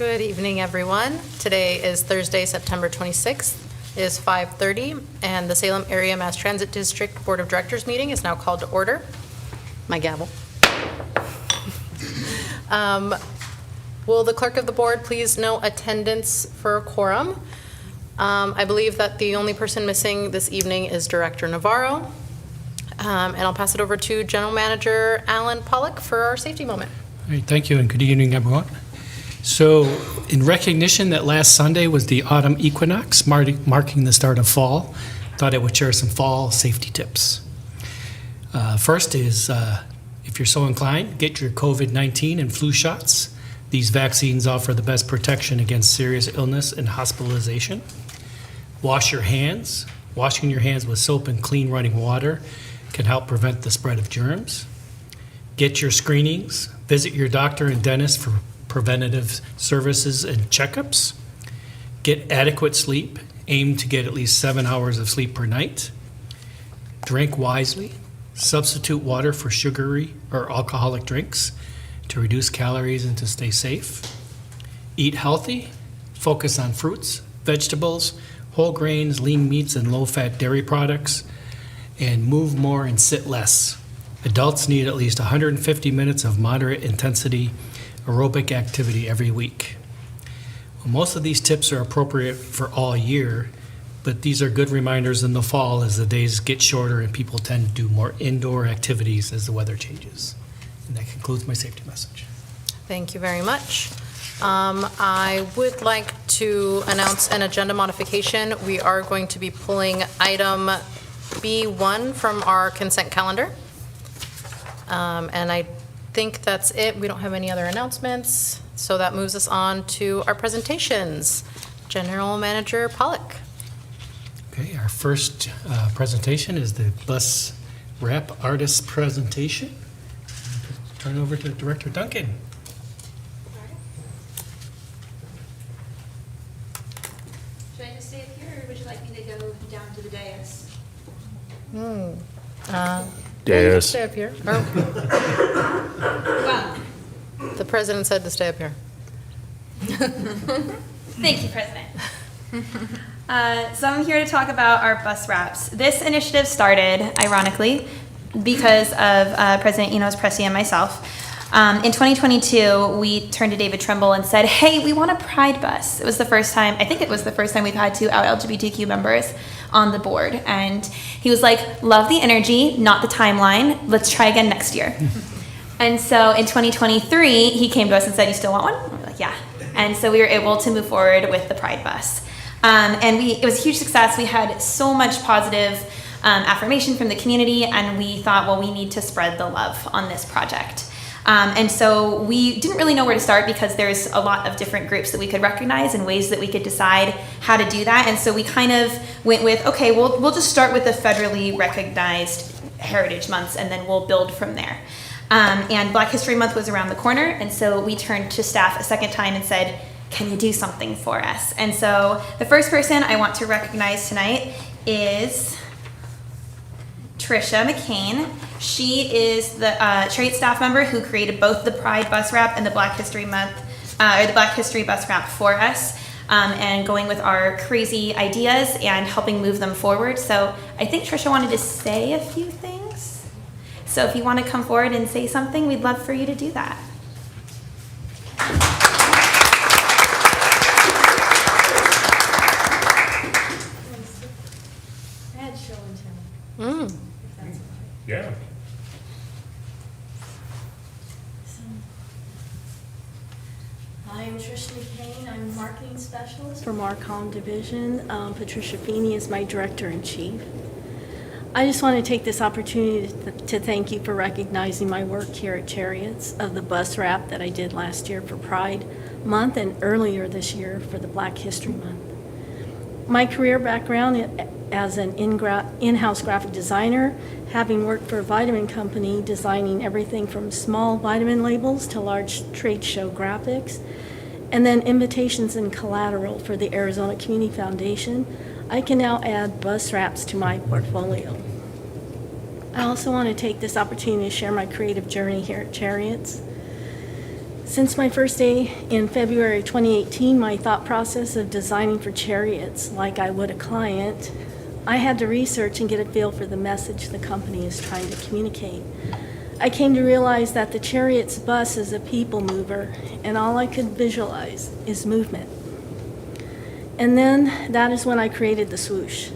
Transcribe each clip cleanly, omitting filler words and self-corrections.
Good evening, everyone. Today is Thursday, September 26th. It is 5:30, and the Salem Area Mass Transit District Board of Directors meeting is now called to order. My gavel. Will the clerk of the board please note attendance for a quorum? I believe that the only person missing this evening is Director Navarro. And I'll pass it over to General Manager Alan Pollock for our safety moment. All right, thank you, and good evening, everyone. So, in recognition that last Sunday was the autumn equinox, marking the start of fall, thought I would share some fall safety tips. First is, if you're so inclined, get your COVID-19 and flu shots. These vaccines offer the best protection against serious illness and hospitalization. Wash your hands. Washing your hands with soap and clean running water can help prevent the spread of germs. Get your screenings. Visit your doctor and dentist for preventative services and checkups. Get adequate sleep. Aim to get at least 7 hours of sleep per night. Drink wisely. Substitute water for sugary or alcoholic drinks to reduce calories and to stay safe. Eat healthy. Focus on fruits, vegetables, whole grains, lean meats, and low-fat dairy products. And move more and sit less. Adults need at least 150 minutes of moderate intensity aerobic activity every week. Well, most of these tips are appropriate for all year, but these are good reminders in the fall as the days get shorter and people tend to do more indoor activities as the weather changes. And that concludes my safety message. Thank you very much. I would like to announce an agenda modification. We are going to be pulling item B1 from our consent calendar. And I think that's it. We don't have any other announcements. So that moves us on to our presentations. General Manager Pollock. Okay, our first presentation is the bus wrap artist presentation. Turn it over to Director Duncan. Should I just stay up here, or would you like me to go down to the dais? Dais. Stay up here. Well, The president said to stay up here. thank you, President. So I'm here to talk about our bus wraps. This initiative started, ironically, because of President Enos Pressy and myself. In 2022, we turned to David Trimble and said, hey, we want a pride bus. It was the first time, I think it was the first time we've had 2 out LGBTQ members on the board. And he was like, love the energy, not the timeline. Let's try again next year. And so in 2023, he came to us and said, you still want one? And we're like, yeah. And so we were able to move forward with the pride bus. It was a huge success. We had so much positive affirmation from the community, and we thought, well, we need to spread the love on this project. And so we didn't really know where to start because there's a lot of different groups that we could recognize and ways that we could decide how to do that. And so we kind of went with, okay, we'll just start with the federally recognized heritage months, and then we'll build from there. And Black History Month was around the corner, and so we turned to staff a second time and said, can you do something for us? And so the first person I want to recognize tonight is Trisha McCain. She is the Cherriots staff member who created both the Pride bus wrap and the Black History Month, or the Black History bus wrap for us, and going with our crazy ideas and helping move them forward. So I think Trisha wanted to say a few things. So if you want to come forward and say something, we'd love for you to do that. Add show and tell. Yeah. I'm Tricia McCain. I'm marketing specialist for Marcom Division. Patricia Feeney is my director-in-chief. I just want to take this opportunity to thank you for recognizing my work here at Cherriots of the bus wrap that I did last year for Pride Month and earlier this year for the Black History Month. My career background as an in-house graphic designer, having worked for a vitamin company designing everything from small vitamin labels to large trade show graphics, and then invitations and collateral for the Arizona Community Foundation, I can now add bus wraps to my portfolio. I also want to take this opportunity to share my creative journey here at Cherriots. Since my first day in February 2018, my thought process of designing for Cherriots like I would a client, I had to research and get a feel for the message the company is trying to communicate. I came to realize that the Cherriots bus is a people mover, and all I could visualize is movement. And then that is when I created the swoosh,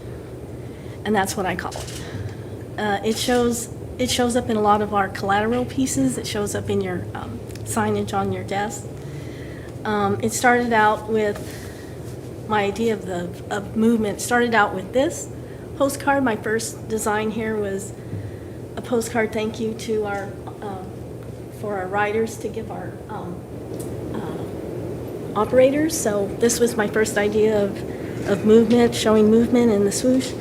and that's what I call it. It shows up in a lot of our collateral pieces. It shows up in your signage on your desk. It started out with my idea of movement. Started out with this postcard. My first design here was a postcard thank you to our for our riders to give our operators. So this was my first idea of movement, showing movement in the swoosh.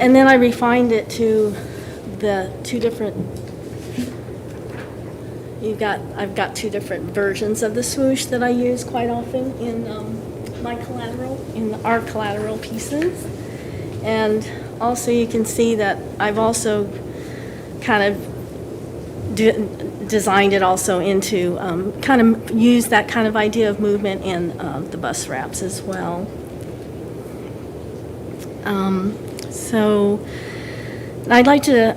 And then I refined it to the two different, I've got two different versions of the swoosh that I use quite often in my collateral, in our collateral pieces. And also you can see that I've also kind of designed it also into, kind of use that kind of idea of movement in the bus wraps as well. So I'd like to,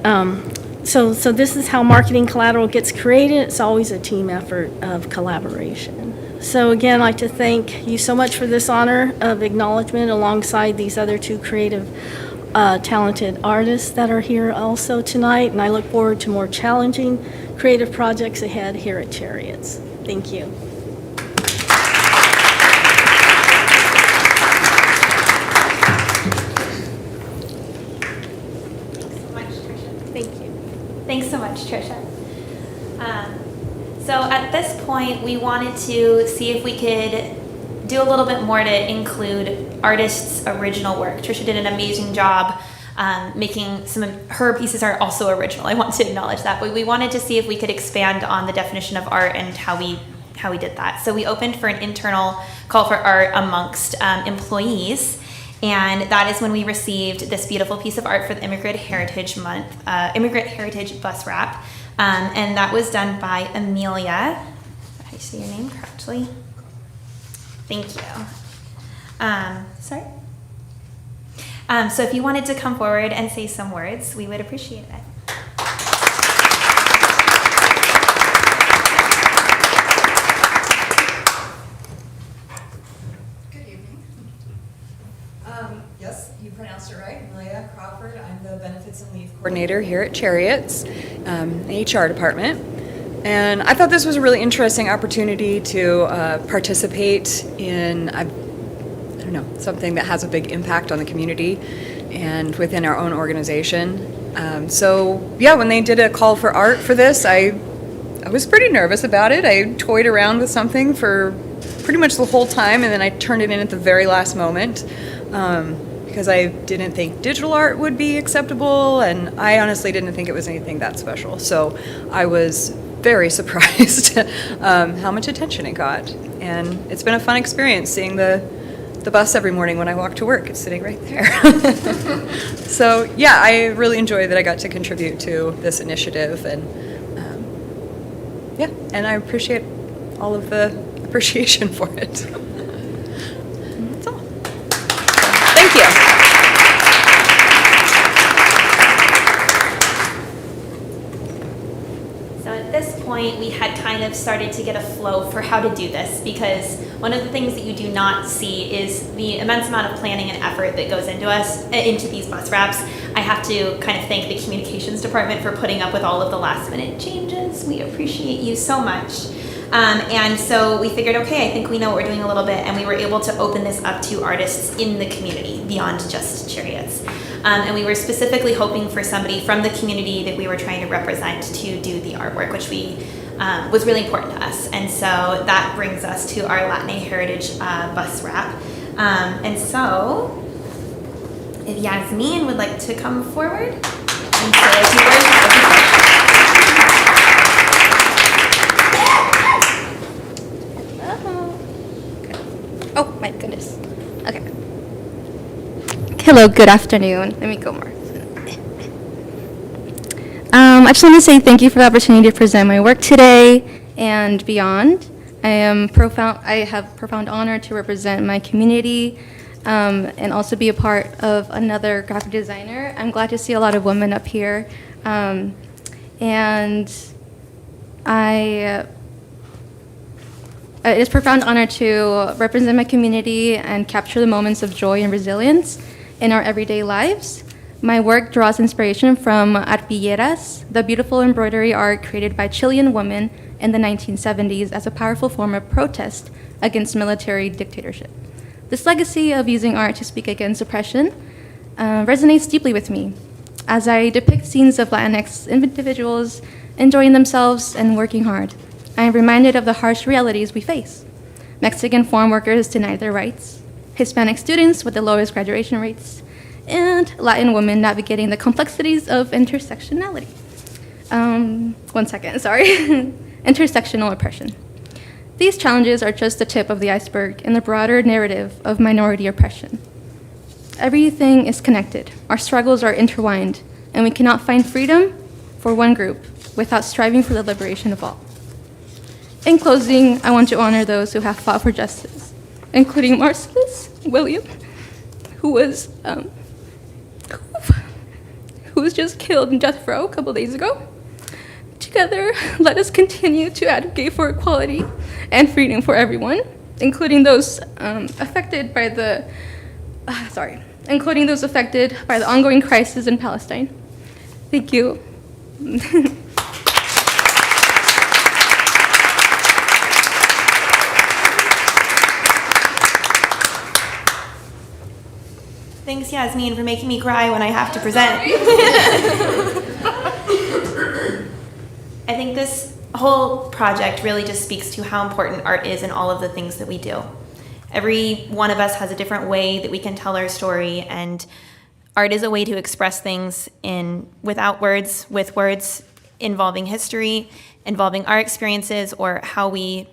so this is how marketing collateral gets created. It's always a team effort of collaboration. So again, I'd like to thank you so much for this honor of acknowledgement alongside these other two creative, talented artists that are here also tonight. And I look forward to more challenging creative projects ahead here at Cherriots. Thank you. Thanks so much, Tricia. So at this point, we wanted to see if we could do a little bit more to include artists' original work. Tricia did an amazing job making some of her pieces are also original. I want to acknowledge that, but we wanted to see if we could expand on the definition of art and how we did that. So we opened for an internal call for art amongst employees. And that is when we received this beautiful piece of art for the Immigrant Heritage Month, Immigrant Heritage Bus Wrap. And that was done by Amelia. Did I say your name correctly? Thank you. Sorry? So if you wanted to come forward and say some words, we would appreciate it. Yes, you pronounced it right. Amelia Crawford. I'm the Benefits and Leave Coordinator here at Cherriots, HR department. And I thought this was a really interesting opportunity to participate in, I don't know, something that has a big impact on the community and within our own organization. So yeah, when they did a call for art for this, I was pretty nervous about it. I toyed around with something for pretty much the whole time, and then I turned it in at the very last moment. Because I didn't think digital art would be acceptable, and I honestly didn't think it was anything that special. So I was very surprised how much attention it got. And it's been a fun experience seeing the bus every morning when I walk to work. It's sitting right there. So yeah, I really enjoy that I got to contribute to this initiative, and yeah, and I appreciate all of the appreciation for it. That's all. Thank you. So at this point, we had kind of started to get a flow for how to do this, because one of the things that you do not see is the immense amount of planning and effort that goes into these bus wraps. I have to kind of thank the communications department for putting up with all of the last minute changes. We appreciate you so much. And so we figured, okay, I think we know what we're doing a little bit, and we were able to open this up to artists in the community beyond just Cherriots. And we were specifically hoping for somebody from the community that we were trying to represent to do the artwork, which was really important to us. And so that brings us to our Latin Heritage bus wrap. And so if Yasmin would like to come forward and say a few words, that would be great. Oh my goodness. Okay. Hello, good afternoon. Let me go more. I just want to say thank you for the opportunity to present my work today and beyond. I have profound honor to represent my community and also be a part of another graphic designer. I'm glad to see a lot of women up here. And it is a profound honor to represent my community and capture the moments of joy and resilience in our everyday lives. My work draws inspiration from arpilleras, the beautiful embroidery art created by Chilean women in the 1970s as a powerful form of protest against military dictatorship. This legacy of using art to speak against oppression resonates deeply with me as I depict scenes of Latinx individuals enjoying themselves and working hard. I am reminded of the harsh realities we face. Mexican farm workers denied their rights, Hispanic students with the lowest graduation rates, and Latin women navigating the complexities of intersectionality. Intersectional oppression. These challenges are just the tip of the iceberg in the broader narrative of minority oppression. Everything is connected. Our struggles are intertwined, and we cannot find freedom for one group without striving for the liberation of all. In closing, I want to honor those who have fought for justice, including Marcellus William, who was just killed in death row a couple days ago. Together, let us continue to advocate for equality and freedom for everyone, including those affected by the ongoing crisis in Palestine. Thank you. Thanks, Yasmin, for making me cry when I have to present. I think this whole project really just speaks to how important art is in all of the things that we do. Every one of us has a different way that we can tell our story, and art is a way to express things without words, with words, involving history, involving our experiences, or how we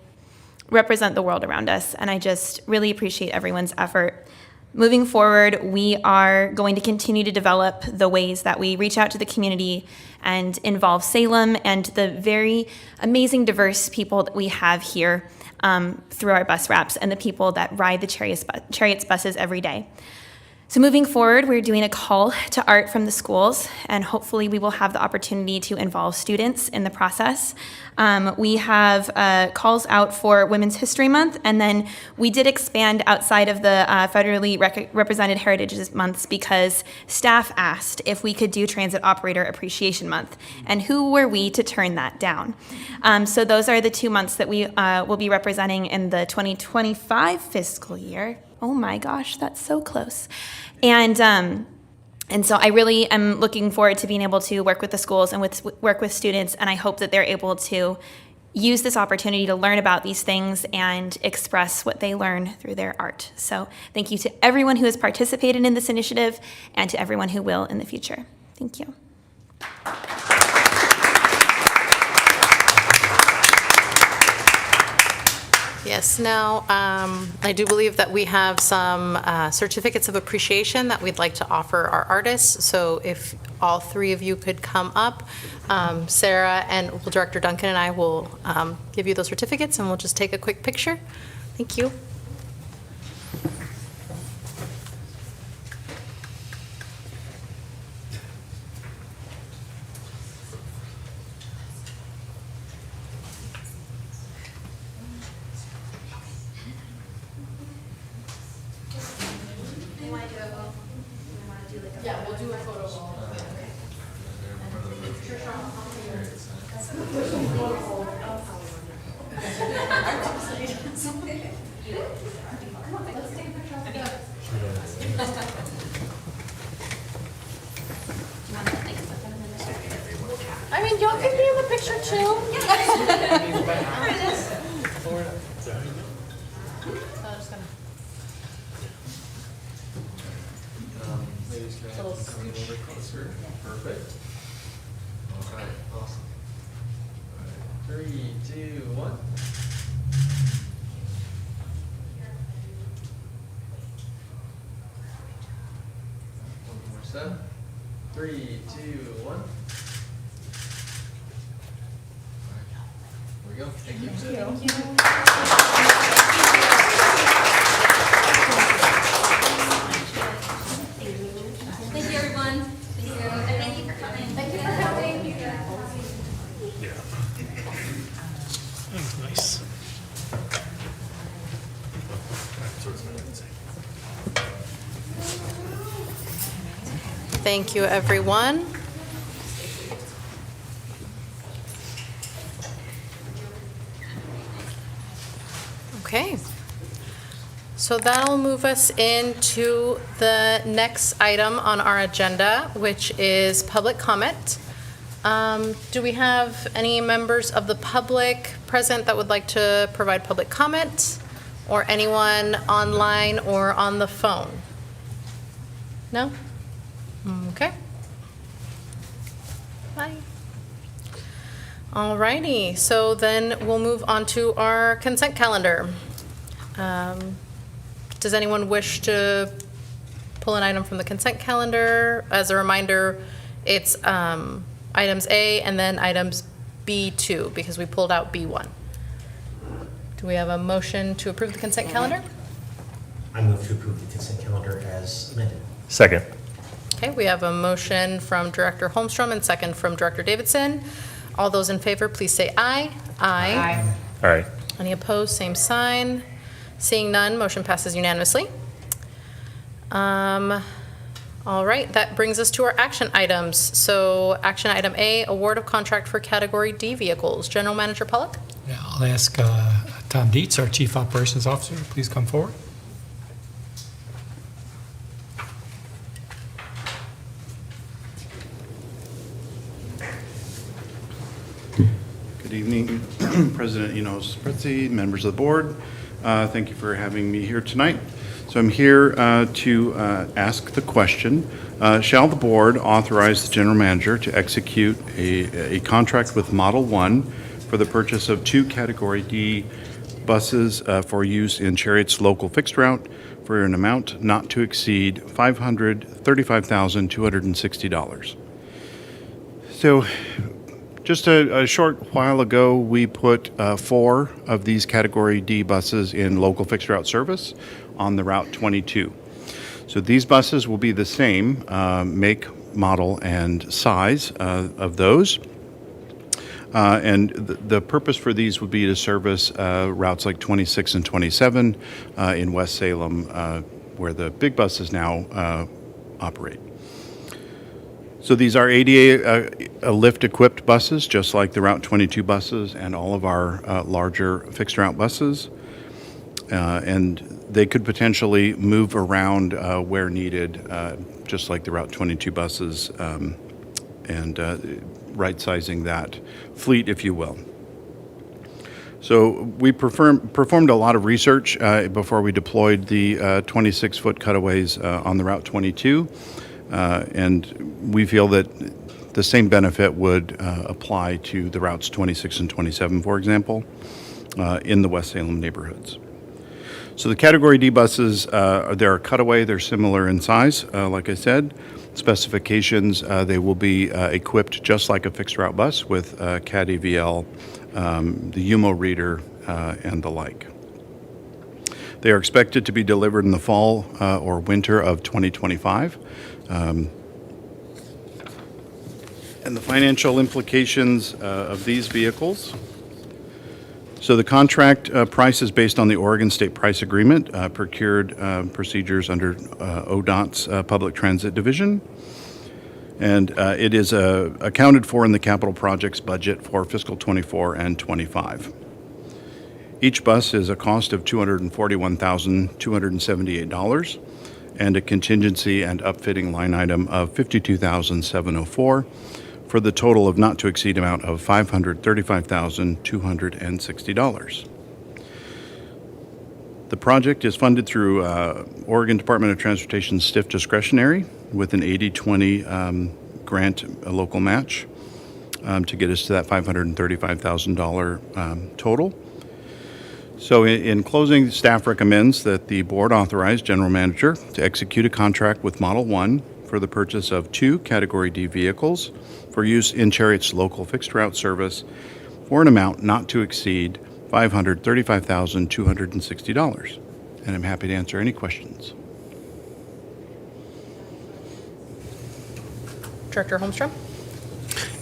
represent the world around us. And I just really appreciate everyone's effort. Moving forward, we are going to continue to develop the ways that we reach out to the community and involve Salem and the very amazing, diverse people that we have here through our bus wraps and the people that ride the Cherriots buses every day. So moving forward, we're doing a call to art from the schools, and hopefully we will have the opportunity to involve students in the process. We have calls out for Women's History Month, and then we did expand outside of the federally represented Heritage Months because staff asked if we could do Transit Operator Appreciation Month, and who were we to turn that down? So those are the 2 months that we will be representing in the 2025 fiscal year. Oh my gosh, that's so close. And so I really am looking forward to being able to work with the schools and work with students, and I hope that they're able to use this opportunity to learn about these things and express what they learn through their art. So thank you to everyone who has participated in this initiative and to everyone who will in the future. Thank you. Yes, now, I do believe that we have some certificates of appreciation that we'd like to offer our artists. So if all three of you could come up, Sarah and Director Duncan and I will give you those certificates, and we'll just take a quick picture. Thank you. Yeah, we'll do a photo wall. I mean, y'all can be in the picture too. Ladies, can I have you come a little bit closer? Perfect. All right, awesome. All right, 3, 2, 1. One more step. 3, 2, 1. All right. we go. Thank you. Thank you, everyone. Thank you. And thank you for coming. Thank you for coming. That was nice. Thank you, everyone. Okay. So that'll move us into the next item on our agenda, which is public comment. Do we have any members of the public present that would like to provide public comment? Or anyone online or on the phone? No? Okay. Bye. All righty, so then we'll move on to our consent calendar. Does anyone wish to pull an item from the consent calendar? As a reminder, it's items A and then items B2, because we pulled out B1. Do we have a motion to approve the consent calendar? I move to approve the consent calendar as amended. Second. Okay, we have a motion from Director Holmstrom and second from Director Davidson. All those in favor, please say aye. Aye. All right. Any opposed, same sign. Seeing none, motion passes unanimously. All right, that brings us to our action items. So action item A, award of contract for category D vehicles. General Manager Pollock? Yeah, I'll ask Tom Dietz, our Chief Operations Officer, please come forward. Good evening, President Enos Pretzi, members of the board. Thank you for having me here tonight. So I'm here to ask the question, shall the board authorize the general manager to execute a contract with Model 1 for the purchase of 2 Category D buses for use in Cherriots local fixed route for an amount not to exceed $535,260. So just a short while ago, we put 4 of these Category D buses in local fixed route service on the Route 22. So these buses will be the same make, model, and size of those. And the purpose for these would be to service routes like 26 and 27 in West Salem, where the big buses now operate. So these are ADA lift-equipped buses, just like the Route 22 buses and all of our larger fixed-route buses. And they could potentially move around where needed, just like the Route 22 buses, and right-sizing that fleet, if you will. So we performed a lot of research before we deployed the 26-foot cutaways on the Route 22. And we feel that the same benefit would apply to the routes 26 and 27, for example, in the West Salem neighborhoods. So the Category D buses, they're a cutaway. They're similar in size, like I said. Specifications, they will be equipped just like a fixed route bus with CAD AVL, the UMO reader, and the like. They are expected to be delivered in the fall or winter of 2025. And the financial implications of these vehicles. So the contract price is based on the Oregon State Price Agreement, procured procedures under ODOT's Public Transit Division. And it is accounted for in the capital projects budget for fiscal 24 and 25. Each bus is a cost of $241,278 and a contingency and upfitting line item of $52,704 for the total of not to exceed amount of $535,260. The project is funded through Oregon Department of Transportation STIF discretionary with an 80-20 grant, a local match, to get us to that $535,000 total. So in closing, staff recommends that the board authorize general manager to execute a contract with Model 1 for the purchase of 2 Category D vehicles for use in Cherriots local fixed route service for an amount not to exceed $535,260. And I'm happy to answer any questions. Director Holmstrom?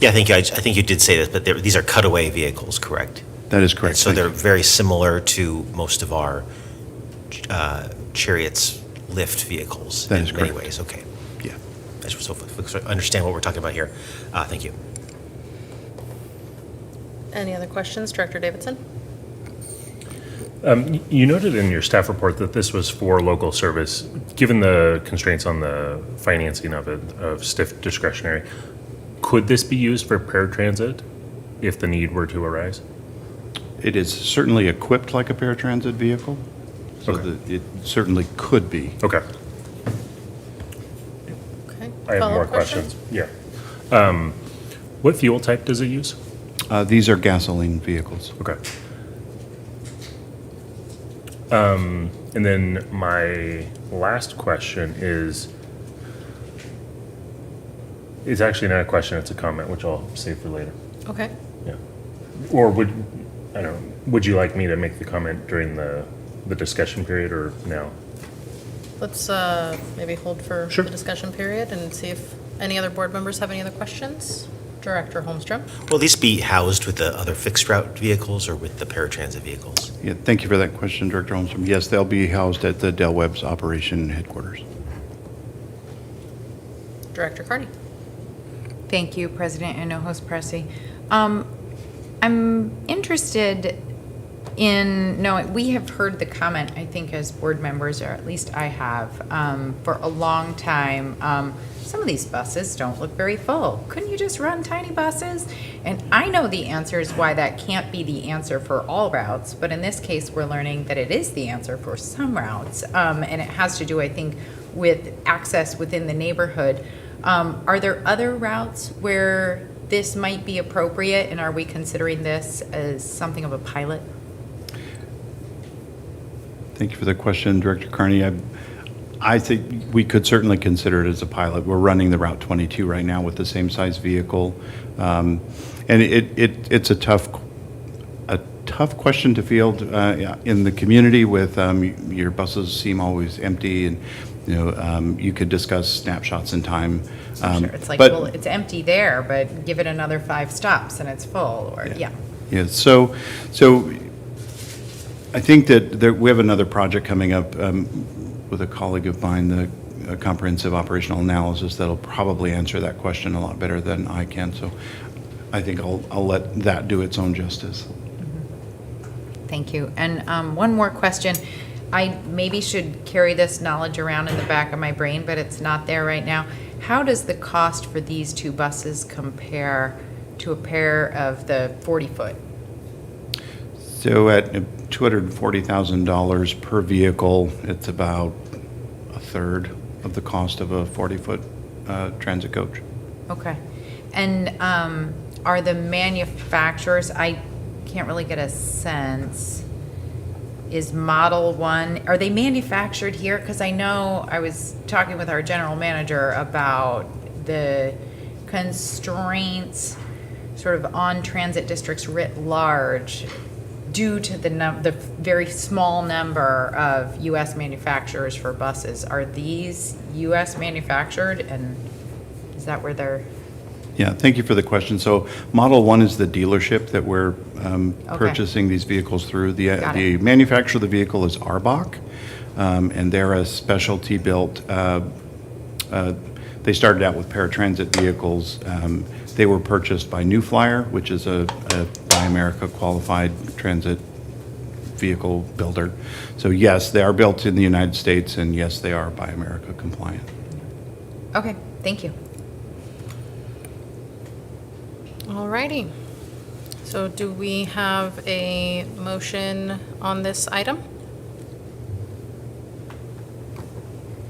Yeah, thank you. I think you did say this, but these are cutaway vehicles, correct? That is correct. So Thank they're you. very similar to most of our Cherriots lift vehicles. That is in many correct. ways. Okay. Yeah. I just so folks understand what we're talking about here. Thank you. Any other questions? Director Davidson? You noted in your staff report that this was for local service. Given the constraints on the financing of it, of stiff discretionary, could this be used for paratransit if the need were to arise? It is certainly equipped like a paratransit vehicle, so Okay. that it certainly could be. Okay. Okay. I have Follow-up more question? questions. Yeah. What fuel type does it use? These are gasoline vehicles. Okay. And then my last question is, it's actually not a question, it's a comment, which I'll save for later. Okay. Yeah. Or I don't know, would you like me to make the comment during the discussion period or now? Let's maybe hold for Sure. the discussion period and see if any other board members have any other questions. Director Holmstrom? Will these be housed with the other fixed route vehicles or with the paratransit vehicles? Yeah, thank you for that question, Director Holmstrom. Yes, they'll be housed at the Del Webb's operation headquarters. Director Carney? Thank you, President Hinojosa Pressy. I'm interested in knowing, we have heard the comment, I think, as board members, or at least I have, for a long time, some of these buses don't look very full. Couldn't you just run tiny buses? And I know the answer is why that can't be the answer for all routes, but in this case, we're learning that it is the answer for some routes. And it has to do, I think, with access within the neighborhood. Are there other routes where this might be appropriate, and are we considering this as something of a pilot? Thank you for the question, Director Carney. I think we could certainly consider it as a pilot. We're running the Route 22 right now with the same size vehicle. And it's a tough question to field in the community with your buses seem always empty, and you could discuss snapshots in time. Sure, it's like, but- well, it's empty there, but give it another 5 stops and it's full, or, yeah. Yeah, so I think that we have another project coming up with a colleague of mine, the comprehensive operational analysis, that'll probably answer that question a lot better than I can. So I think I'll let that do its own justice. Thank you. And one more question. I maybe should carry this knowledge around in the back of my brain, but it's not there right now. How does the cost for these 2 buses compare to a pair of the 40-foot? So at $240,000 per vehicle, it's about a third of the cost of a 40-foot transit coach. Okay. And are the manufacturers, I can't really get a sense, is Model 1, are they manufactured here? Because I know I was talking with our general manager about the constraints sort of on transit districts writ large due to the very small number of U.S. manufacturers for buses. Are these U.S. manufactured, and is that where they're? Yeah, thank you for the question. So Model 1 is the dealership that we're purchasing these vehicles through. Got The it. manufacturer of the vehicle is Arbach, and they're a specialty built. They started out with paratransit vehicles. They were purchased by New Flyer, which is a Buy America qualified transit vehicle builder. So yes, they are built in the United States, and yes, they are Buy America compliant. Okay, thank you. All righty. So do we have a motion on this item?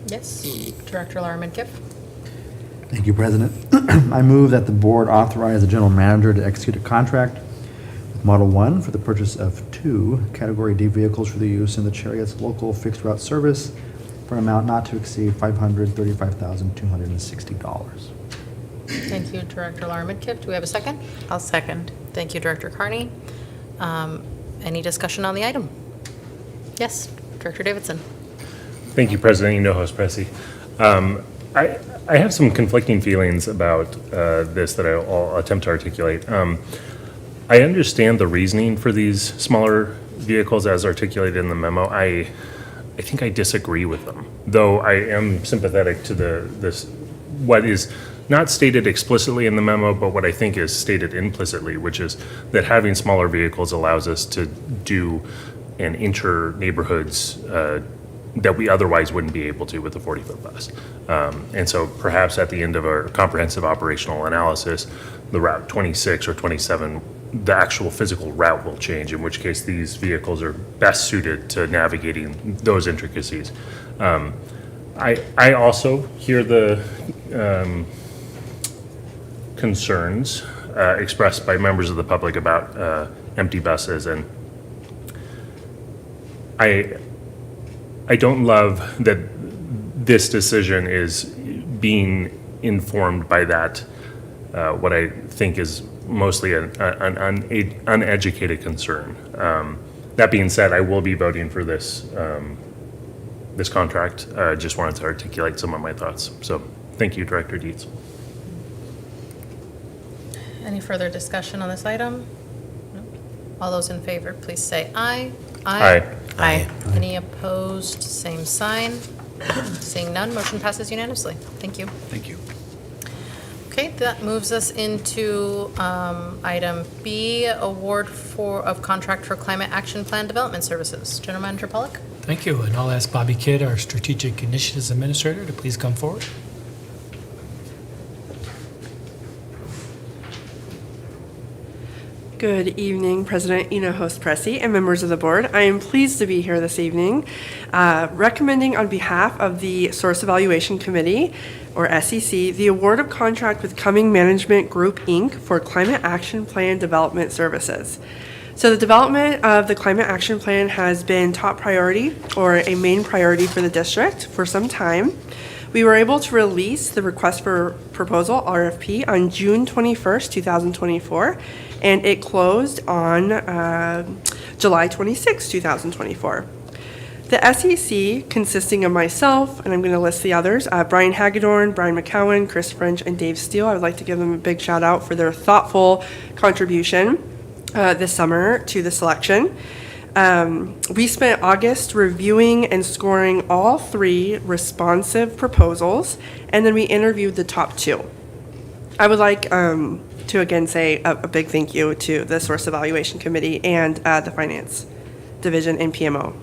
Yes, Director Laura Midkiff. Thank you, President. I move that the board authorize the general manager to execute a contract with Model 1 for the purchase of 2 Category D vehicles for the use in the Cherriots local fixed route service for an amount not to exceed $535,260. Thank you, Director Laura Midkiff. Do we have a second? I'll second. Thank you, Director Carney. Any discussion on the item? Yes, Director Davidson. Thank you, President Hinojosa Presi. I have some conflicting feelings about this that I'll attempt to articulate. I understand the reasoning for these smaller vehicles as articulated in the memo. I think I disagree with them, though I am sympathetic to this what is not stated explicitly in the memo, but what I think is stated implicitly, which is that having smaller vehicles allows us to do and enter neighborhoods that we otherwise wouldn't be able to with a 40-foot bus. And so perhaps at the end of our comprehensive operational analysis, the Route 26 or 27, the actual physical route will change, in which case these vehicles are best suited to navigating those intricacies. I also hear the concerns expressed by members of the public about empty buses, and I don't love that this decision is being informed by that, what I think is mostly an uneducated concern. That being said, I will be voting for this this contract. Just wanted to articulate some of my thoughts. So thank you, Director Dietz. Any further discussion on this item? No? All those in favor, please say aye. Aye. Aye. Any opposed, same sign. Seeing none, motion passes unanimously. Thank you. Thank you. Okay, that moves us into item B, award of contract for Climate Action Plan Development Services. General Manager Pollock. Thank you, and I'll ask Bobby Kidd, our Strategic Initiatives Administrator, to please come forward. Good evening, President Hinojosa Presi and members of the board. I am pleased to be here this evening recommending on behalf of the Source Evaluation Committee, or SEC, the award of contract with Cumming Management Group, Inc. for Climate Action Plan Development Services. So the development of the Climate Action Plan has been top priority or a main priority for the district for some time. We were able to release the request for proposal, RFP, on June 21st, 2024, and it closed on July 26, 2024. The SEC, consisting of myself, and I'm going to list the others, Brian Hagedorn, Brian McCowan, Chris French, and Dave Steele. I would like to give them a big shout out for their thoughtful contribution this summer to the selection. We spent August reviewing and scoring all 3 responsive proposals, and then we interviewed the top 2. I would like to again say a big thank you to the Source Evaluation Committee and the Finance Division and PMO.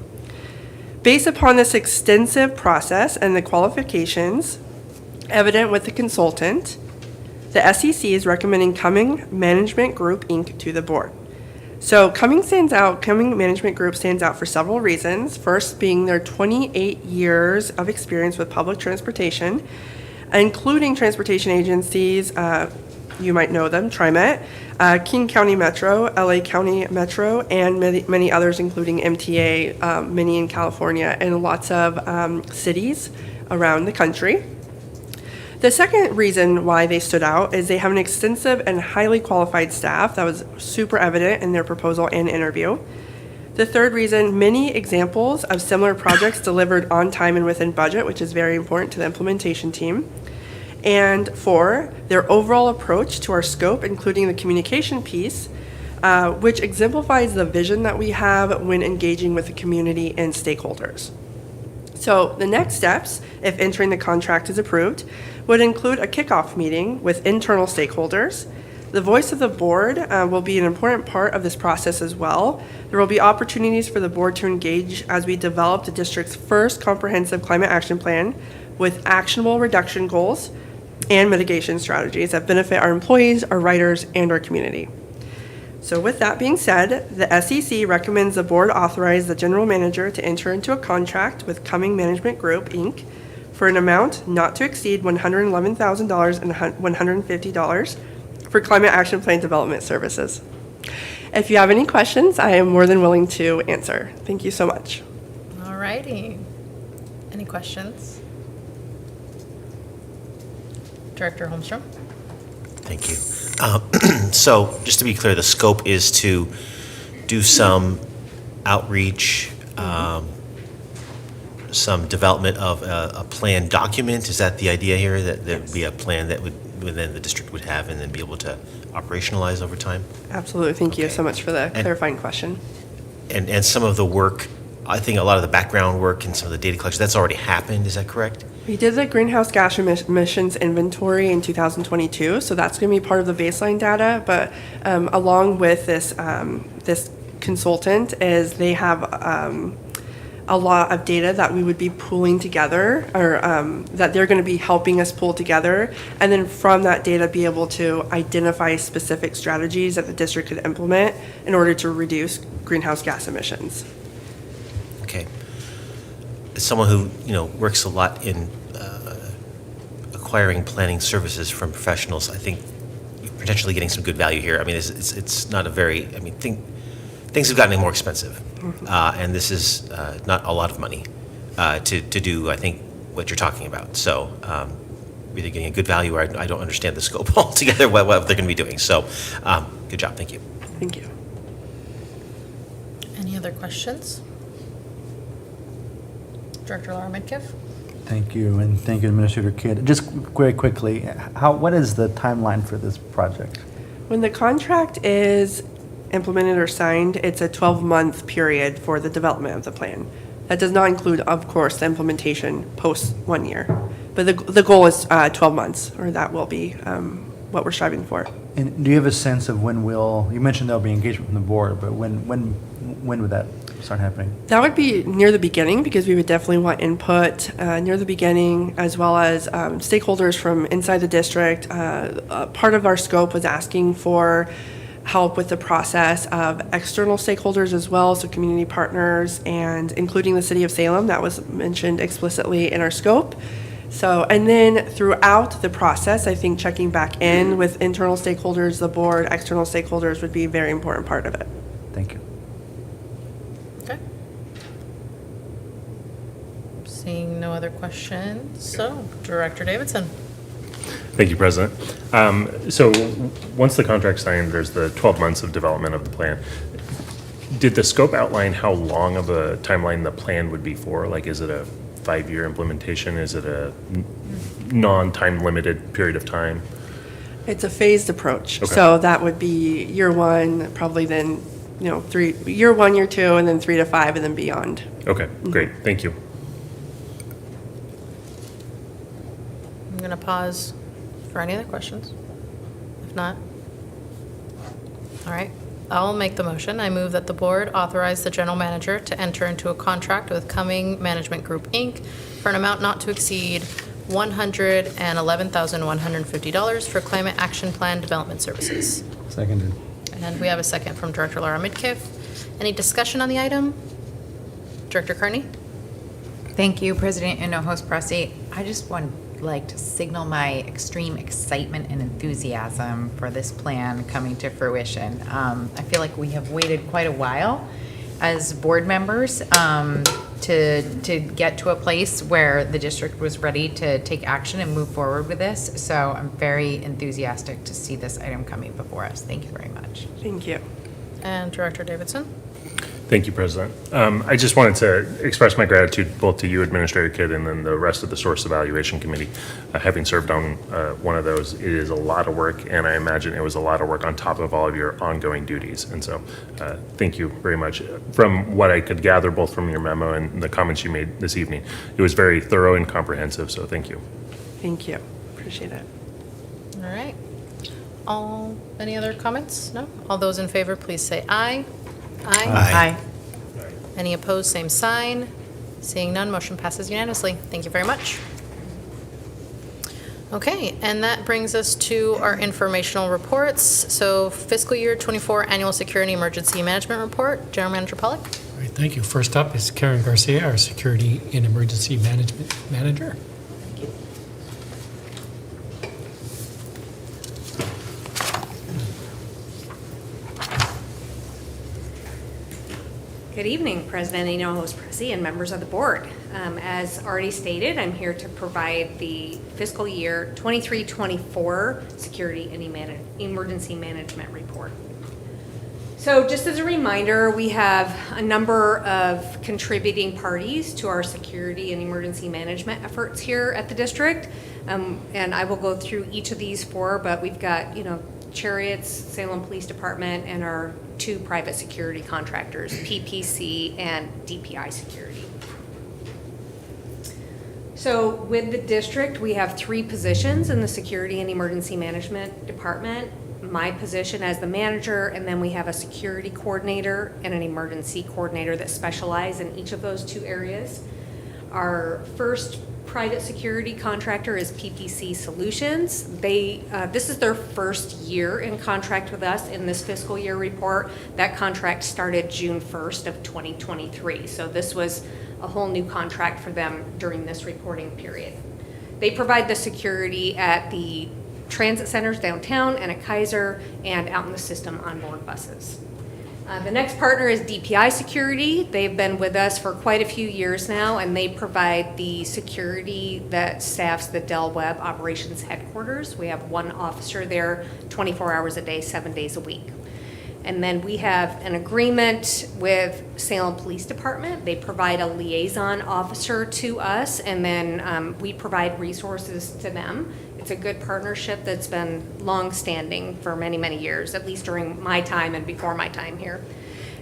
Based upon this extensive process and the qualifications evident with the consultant, the SEC is recommending Cumming Management Group, Inc. to the board. So Cumming Management Group stands out for several reasons. First being their 28 years of experience with public transportation, including transportation agencies, you might know them, TriMet, King County Metro, LA County Metro, and many others, including MTA, many in California, and lots of cities around the country. The second reason why they stood out is they have an extensive and highly qualified staff that was super evident in their proposal and interview. The third reason, many examples of similar projects delivered on time and within budget, which is very important to the implementation team. And 4, their overall approach to our scope, including the communication piece, which exemplifies the vision that we have when engaging with the community and stakeholders. So the next steps, if entering the contract is approved, would include a kickoff meeting with internal stakeholders. The voice of the board will be an important part of this process as well. There will be opportunities for the board to engage as we develop the district's first comprehensive climate action plan with actionable reduction goals and mitigation strategies that benefit our employees, our riders, and our community. So with that being said, the SEC recommends the board authorize the general manager to enter into a contract with Cumming Management Group, Inc. for an amount not to exceed $111,000 and $150 for Climate Action Plan Development Services. If you have any questions, I am more than willing to answer. Thank you so much. All righty. Any questions? Director Holmstrom? Thank you. So, just to be clear, the scope is to do some outreach, some development of a plan document. Is that the idea here, that there would be a plan that then the district would have and then be able to operationalize over time? Absolutely. Thank you Okay. so much for the clarifying question. And some of the work, I think a lot of the background work and some of the data collection, that's already happened, is that correct? We did the greenhouse gas emissions inventory in 2022, so that's going to be part of the baseline data. But along with this, this consultant, is they have a lot of data that we would be pulling together, or that they're going to be helping us pull together, and then from that data be able to identify specific strategies that the district could implement in order to reduce greenhouse gas emissions. Okay. As someone who, works a lot in acquiring planning services from professionals, I think you're potentially getting some good value here. I mean, it's not a very, things have gotten more expensive. And this is not a lot of money to do, I think, what you're talking about. So either getting a good value, or I don't understand the scope altogether, what they're going to be doing. So good job. Thank you. Thank you. Any other questions? Director Laura Midkiff? Thank you, and thank you, Administrator Kidd. Just very quickly, what is the timeline for this project? When the contract is implemented or signed, it's a 12-month period for the development of the plan. That does not include, of course, the implementation post 1 year. But the goal is 12 months, or that will be what we're striving for. And do you have a sense of when you mentioned there'll be engagement from the board, but when would that start happening? That would be near the beginning, because we would definitely want input near the beginning, as well as stakeholders from inside the district. Part of our scope was asking for help with the process of external stakeholders as well, so community partners, and including the city of Salem. That was mentioned explicitly in our scope. So, and then throughout the process, I think checking back in with internal stakeholders, the board, external stakeholders would be a very important part of it. Thank you. Okay. Seeing no other questions, so Director Davidson. Thank you, President. So once the contract's signed, there's the 12 months of development of the plan. Did the scope outline how long of a timeline the plan would be for? Like, is it a 5-year implementation? Is it a non-time limited period of time? It's a phased approach. Okay. So that would be year one, probably then, year 1, year 2, and then 3 to 5, and then beyond. Okay, great. Thank you. I'm going to pause for any other questions. If not, all right. I'll make the motion. I move that the board authorize the general manager to enter into a contract with Cumming Management Group, Inc. for an amount not to exceed $111,150 for climate action plan development services. Seconded. And we have a second from Director Laura Midkiff. Any discussion on the item? Director Kearney? Thank you, President Hinojosa Pressy. I just want to signal my extreme excitement and enthusiasm for this plan coming to fruition. I feel like we have waited quite a while as board members to get to a place where the district was ready to take action and move forward with this. So I'm very enthusiastic to see this item coming before us. Thank you very much. Thank you. And Director Davidson? Thank you, President. I just wanted to express my gratitude both to you, Administrator Kidd, and then the rest of the Source Evaluation Committee. Having served on one of those, it is a lot of work, and I imagine it was a lot of work on top of all of your ongoing duties. And so thank you very much. From what I could gather, both from your memo and the comments you made this evening, it was very thorough and comprehensive, so thank you. Thank you. Appreciate it. All right. Any other comments? No? All those in favor, please say aye. Aye. Any opposed, same sign. Seeing none, motion passes unanimously. Thank you very much. Okay, and that brings us to our informational reports. So fiscal year 24 annual security emergency management report. General Manager Pollack. All right, thank you. First up is Karen Garcia, our Security and Emergency Management Manager. Good evening, President Hinojosa Pressy and members of the board. As already stated, I'm here to provide the fiscal year 23-24 security and emergency management report. So just as a reminder, we have a number of contributing parties to our security and emergency management efforts here at the district. And I will go through each of these four, but we've got, Cherriots, Salem Police Department, and our two private security contractors, PPC and DPI Security. So with the district, we have 3 positions in the security and emergency management department. My position as the manager, and then we have a security coordinator and an emergency coordinator that specialize in each of those 2 areas. Our first private security contractor is PPC Solutions. This is their first year in contract with us in this fiscal year report. That contract started June 1st of 2023. So this was a whole new contract for them during this reporting period. They provide the security at the transit centers downtown and at Kaiser and out in the system on board buses. The next partner is DPI Security. They've been with us for quite a few years now, and they provide the security that staffs the Del Webb Operations Headquarters. We have 1 officer there 24 hours a day, 7 days a week. And then we have an agreement with Salem Police Department. They provide a liaison officer to us, and then we provide resources to them. It's a good partnership that's been long-standing for many, many years, at least during my time and before my time here.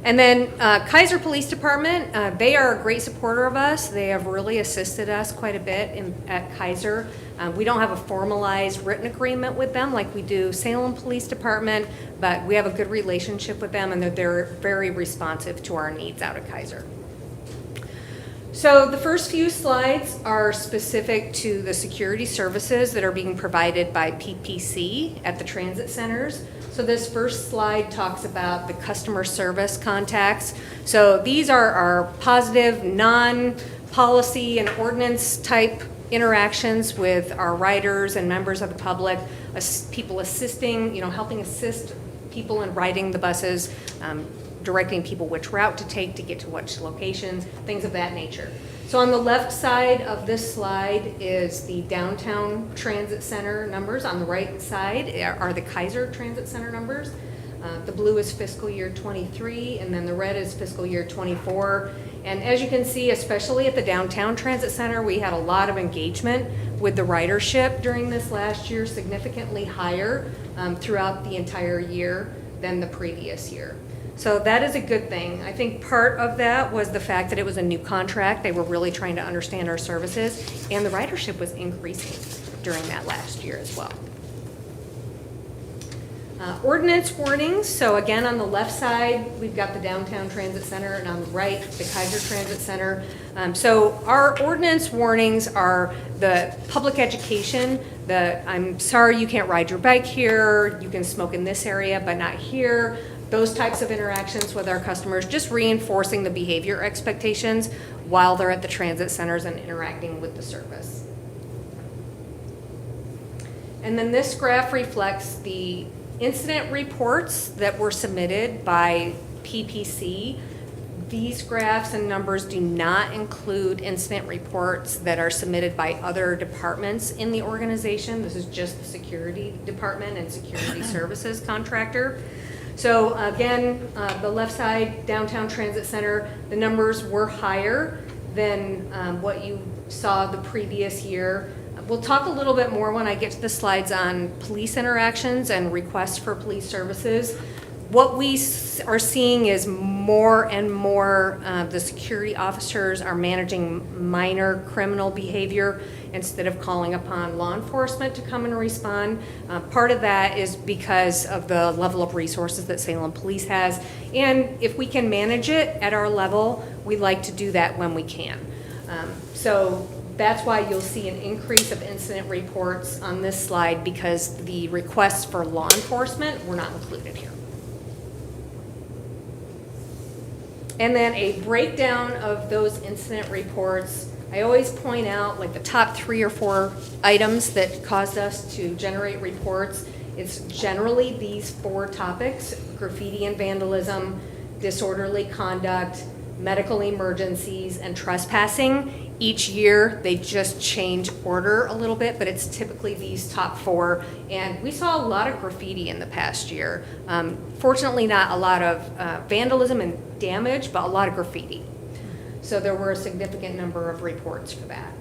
And then Kaiser Police Department, they are a great supporter of us. They have really assisted us quite a bit at Kaiser. We don't have a formalized written agreement with them like we do Salem Police Department, but we have a good relationship with them, and they're very responsive to our needs out at Kaiser. So the first few slides are specific to the security services that are being provided by PPC at the transit centers. So this first slide talks about the customer service contacts. So these are our positive, non-policy and ordinance type interactions with our riders and members of the public, people assisting, helping assist people in riding the buses, directing people which route to take to get to which locations, things of that nature. So on the left side of this slide is the downtown transit center numbers. On the right side are the Kaiser Transit Center numbers. The blue is fiscal year 23, and then the red is fiscal year 24. And as you can see, especially at the downtown transit center, we had a lot of engagement with the ridership during this last year, significantly higher throughout the entire year than the previous year. So that is a good thing. I think part of that was the fact that it was a new contract. They were really trying to understand our services, and the ridership was increasing during that last year as well. Ordinance warnings. So again, on the left side, we've got the downtown transit center, and on the right, the Kaiser Transit Center. So our ordinance warnings are the public education, I'm sorry you can't ride your bike here, you can smoke in this area, but not here. Those types of interactions with our customers, just reinforcing the behavior expectations while they're at the transit centers and interacting with the service. And then this graph reflects the incident reports that were submitted by PPC. These graphs and numbers do not include incident reports that are submitted by other departments in the organization. This is just the security department and security services contractor. So again, the left side, downtown transit center, the numbers were higher than what you saw the previous year. We'll talk a little bit more when I get to the slides on police interactions and requests for police services. What we are seeing is more and more the security officers are managing minor criminal behavior instead of calling upon law enforcement to come and respond. Part of that is because of the level of resources that Salem Police has. And if we can manage it at our level, we like to do that when we can. So that's why you'll see an increase of incident reports on this slide, because the requests for law enforcement were not included here. And then a breakdown of those incident reports. I always point out like the top 3 or 4 items that caused us to generate reports. It's generally these 4 topics: graffiti and vandalism, disorderly conduct, medical emergencies, and trespassing. Each year, they just change order a little bit, but it's typically these top 4. And we saw a lot of graffiti in the past year. Fortunately, not a lot of vandalism and damage, but a lot of graffiti. So there were a significant number of reports for that.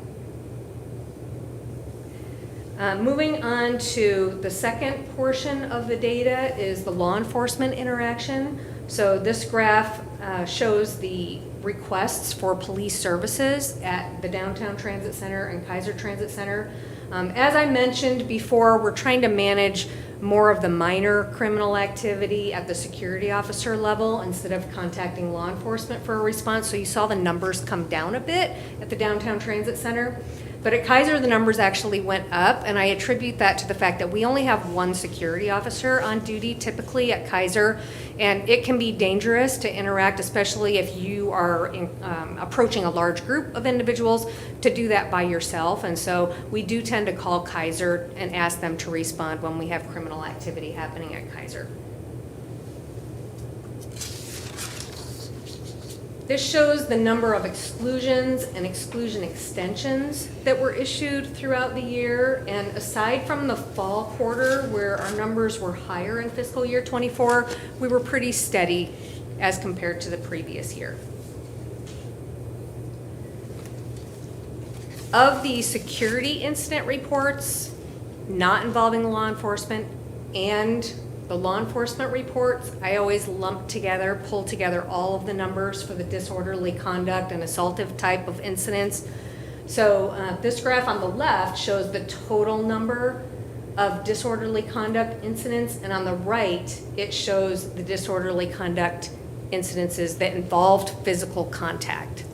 Moving on to the second portion of the data is the law enforcement interaction. So this graph shows the requests for police services at the Downtown Transit Center and Kaiser Transit Center. As I mentioned before, we're trying to manage more of the minor criminal activity at the security officer level instead of contacting law enforcement for a response. So you saw the numbers come down a bit at the Downtown Transit Center. But at Kaiser, the numbers actually went up, and I attribute that to the fact that we only have one security officer on duty typically at Kaiser, and it can be dangerous to interact, especially if you are approaching a large group of individuals, to do that by yourself. And so we do tend to call Kaiser and ask them to respond when we have criminal activity happening at Kaiser. This shows the number of exclusions and exclusion extensions that were issued throughout the year. And aside from the fall quarter, where our numbers were higher in fiscal year 24, we were pretty steady as compared to the previous year. Of the security incident reports not involving law enforcement and the law enforcement reports, I always lump together, pull together all of the numbers for the disorderly conduct and assaultive type of incidents. So this graph on the left shows the total number of disorderly conduct incidents, and on the right, it shows the disorderly conduct incidences that involved physical contact.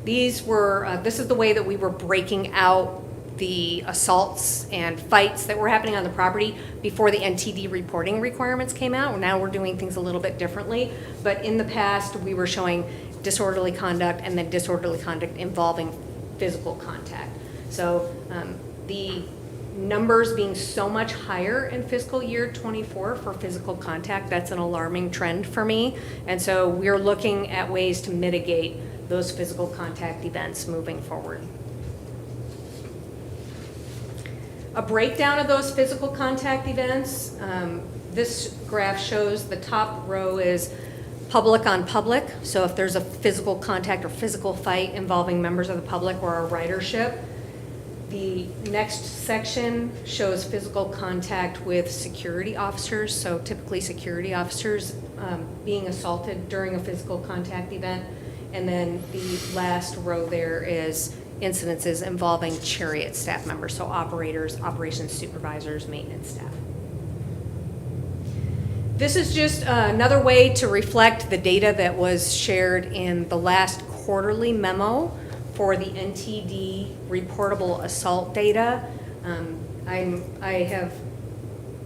These were, this is the way that we were breaking out the assaults and fights that were happening on the property before the NTD reporting requirements came out. Now we're doing things a little bit differently, but in the past we were showing disorderly conduct and then disorderly conduct involving physical contact. So the numbers being so much higher in fiscal year 24 for physical contact, that's an alarming trend for me. And so we're looking at ways to mitigate those physical contact events moving forward. A breakdown of those physical contact events. This graph shows the top row is public on public. So if there's a physical contact or physical fight involving members of the public or a ridership. The next section shows physical contact with security officers. So typically security officers being assaulted during a physical contact event. And then the last row there is incidences involving Cherriots staff members, so operators, operations supervisors, maintenance staff. This is just another way to reflect the data that was shared in the last quarterly memo for the NTD reportable assault data. I have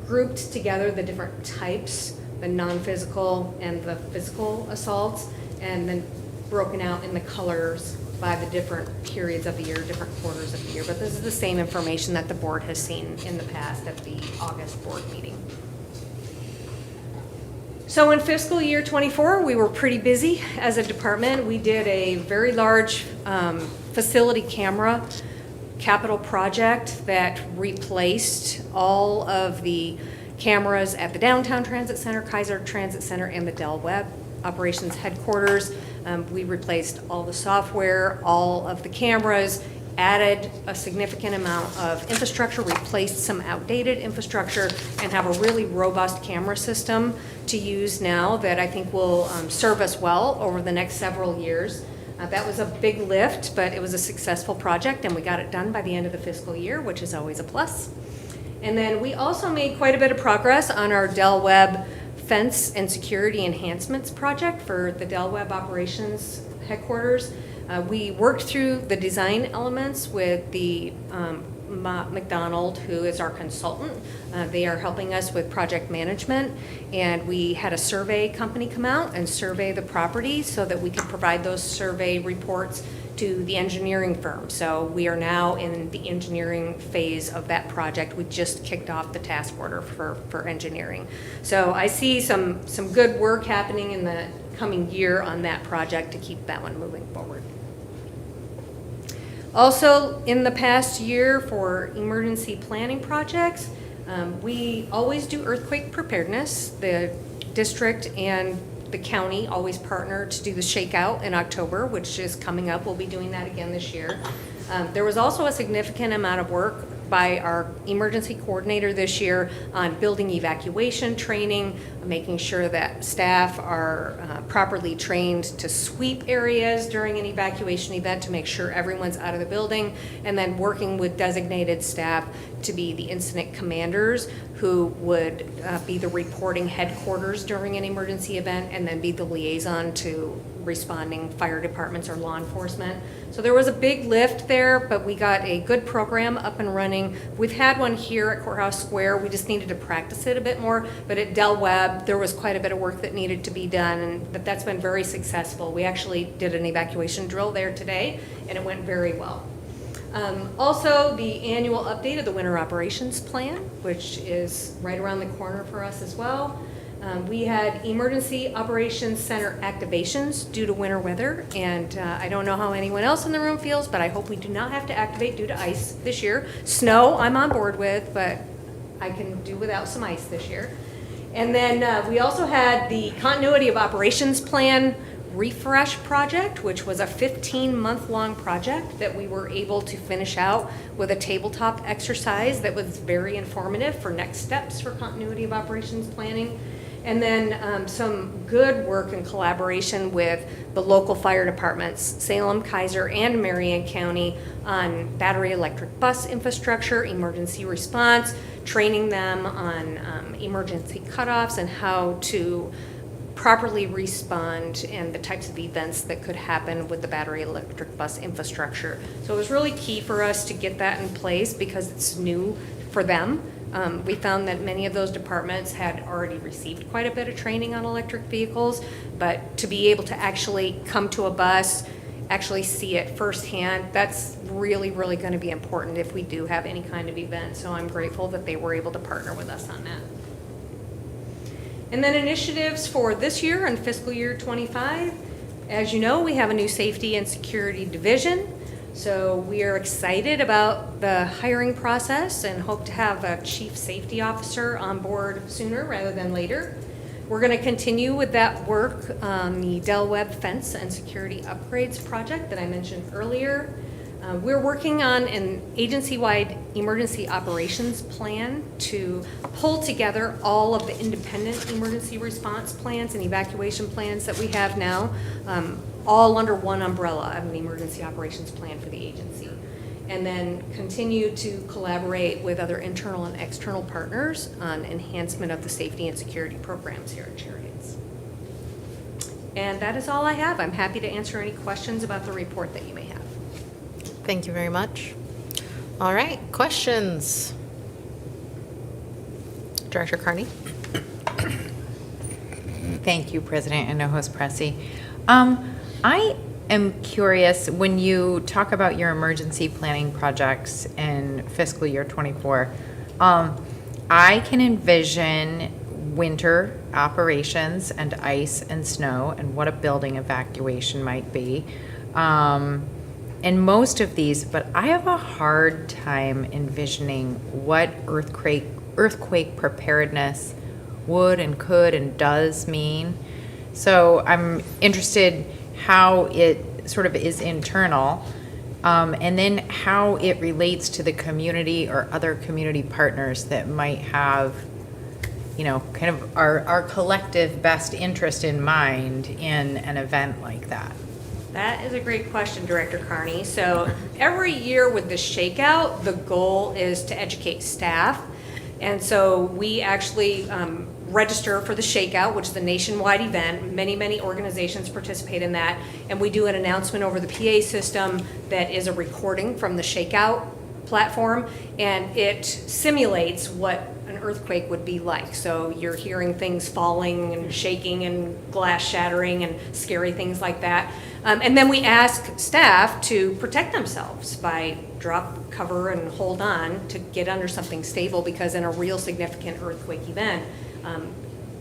grouped together the different types, the non-physical and the physical assaults, and then broken out in the colors by the different periods of the year, different quarters of the year. But this is the same information that the board has seen in the past at the August board meeting. So in fiscal year 24, we were pretty busy as a department. We did a very large facility camera capital project that replaced all of the cameras at the Downtown Transit Center, Kaiser Transit Center, and the Del Webb operations headquarters. We replaced all the software, all of the cameras, added a significant amount of infrastructure, replaced some outdated infrastructure, and have a really robust camera system to use now that I think will serve us well over the next several years. That was a big lift, but it was a successful project, and we got it done by the end of the fiscal year, which is always a plus. And then we also made quite a bit of progress on our Del Webb fence and security enhancements project for the Del Webb operations headquarters. We worked through the design elements with the McDonald, who is our consultant. They are helping us with project management, and we had a survey company come out and survey the property so that we could provide those survey reports to the engineering firm. So we are now in the engineering phase of that project. We just kicked off the task order for engineering. So I see some good work happening in the coming year on that project to keep that one moving forward. Also, in the past year for emergency planning projects, we always do earthquake preparedness. The district and the county always partner to do the shakeout in October, which is coming up. We'll be doing that again this year. There was also a significant amount of work by our emergency coordinator this year on building evacuation training, making sure that staff are properly trained to sweep areas during an evacuation event to make sure everyone's out of the building, and then working with designated staff to be the incident commanders who would be the reporting headquarters during an emergency event and then be the liaison to responding fire departments or law enforcement. So there was a big lift there, but we got a good program up and running. We've had one here at Courthouse Square. We just needed to practice it a bit more. But at Del Webb, there was quite a bit of work that needed to be done, but that's been very successful. We actually did an evacuation drill there today, and it went very well. Also, the annual update of the Winter Operations Plan, which is right around the corner for us as well. We had Emergency Operations Center activations due to winter weather, and I don't know how anyone else in the room feels, but I hope we do not have to activate due to ice this year. Snow, I'm on board with, but I can do without some ice this year. And then we also had the Continuity of Operations Plan refresh project, which was a 15-month-long project that we were able to finish out with a tabletop exercise that was very informative for next steps for continuity of operations planning. And then some good work in collaboration with the local fire departments, Salem, Kaiser, and Marion County, on battery electric bus infrastructure, emergency response, training them on emergency cutoffs and how to properly respond and the types of events that could happen with the battery electric bus infrastructure. So it was really key for us to get that in place because it's new for them. We found that many of those departments had already received quite a bit of training on electric vehicles, but to be able to actually come to a bus, actually see it firsthand, that's really, really going to be important if we do have any kind of event. So I'm grateful that they were able to partner with us on that. And then initiatives for this year and fiscal year 25. As you know, we have a new safety and security division. So we are excited about the hiring process and hope to have a chief safety officer on board sooner rather than later. We're going to continue with that work on the Del Webb fence and security upgrades project that I mentioned earlier. We're working on an agency-wide emergency operations plan to pull together all of the independent emergency response plans and evacuation plans that we have now, all under one umbrella of an emergency operations plan for the agency. And then continue to collaborate with other internal and external partners on enhancement of the safety and security programs here at Cherriots. And that is all I have. I'm happy to answer any questions about the report that you may have. Thank you very much. All right, questions? Director Carney? Thank you, President and host Pressy. I am curious, when you talk about your emergency planning projects in fiscal year 24, I can envision winter operations and ice and snow and what a building evacuation might be. In most of these, but I have a hard time envisioning what earthquake preparedness would and could and does mean. So I'm interested how it sort of is internal, and then how it relates to the community or other community partners that might have, you know, kind of our collective best interest in mind in an event like that. That is a great question, Director Carney. So every year with the shakeout, the goal is to educate staff. And so we actually register for the shakeout, which is a nationwide event. Many, many organizations participate in that. And we do an announcement over the PA system that is a recording from the shakeout platform. And it simulates what an earthquake would be like. So you're hearing things falling and shaking and glass shattering and scary things like that. And then we ask staff to protect themselves by drop, cover, and hold on to get under something stable, because in a real significant earthquake event,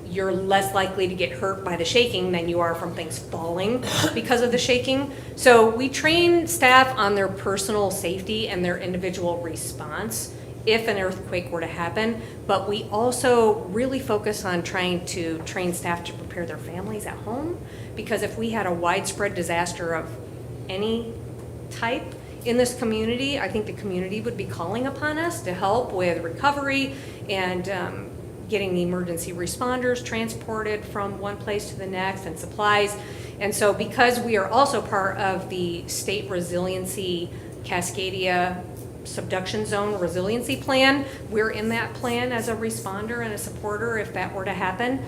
you're less likely to get hurt by the shaking than you are from things falling because of the shaking. So we train staff on their personal safety and their individual response if an earthquake were to happen, but we also really focus on trying to train staff to prepare their families at home, because if we had a widespread disaster of any type in this community, I think the community would be calling upon us to help with recovery and getting the emergency responders transported from one place to the next and supplies. And so because we are also part of the state resiliency Cascadia subduction zone resiliency plan, we're in that plan as a responder and a supporter if that were to happen.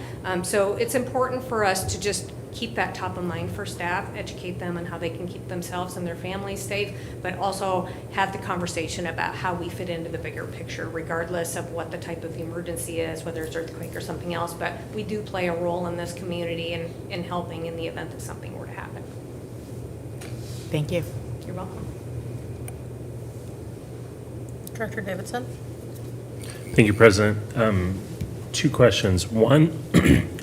So it's important for us to just keep that top of mind for staff, educate them on how they can keep themselves and their families safe, but also have the conversation about how we fit into the bigger picture, regardless of what the type of emergency is, whether it's earthquake or something else. But we do play a role in this community in helping in the event that something were to happen. Thank you. You're welcome. Director Davidson? Thank you, President. Two questions. One,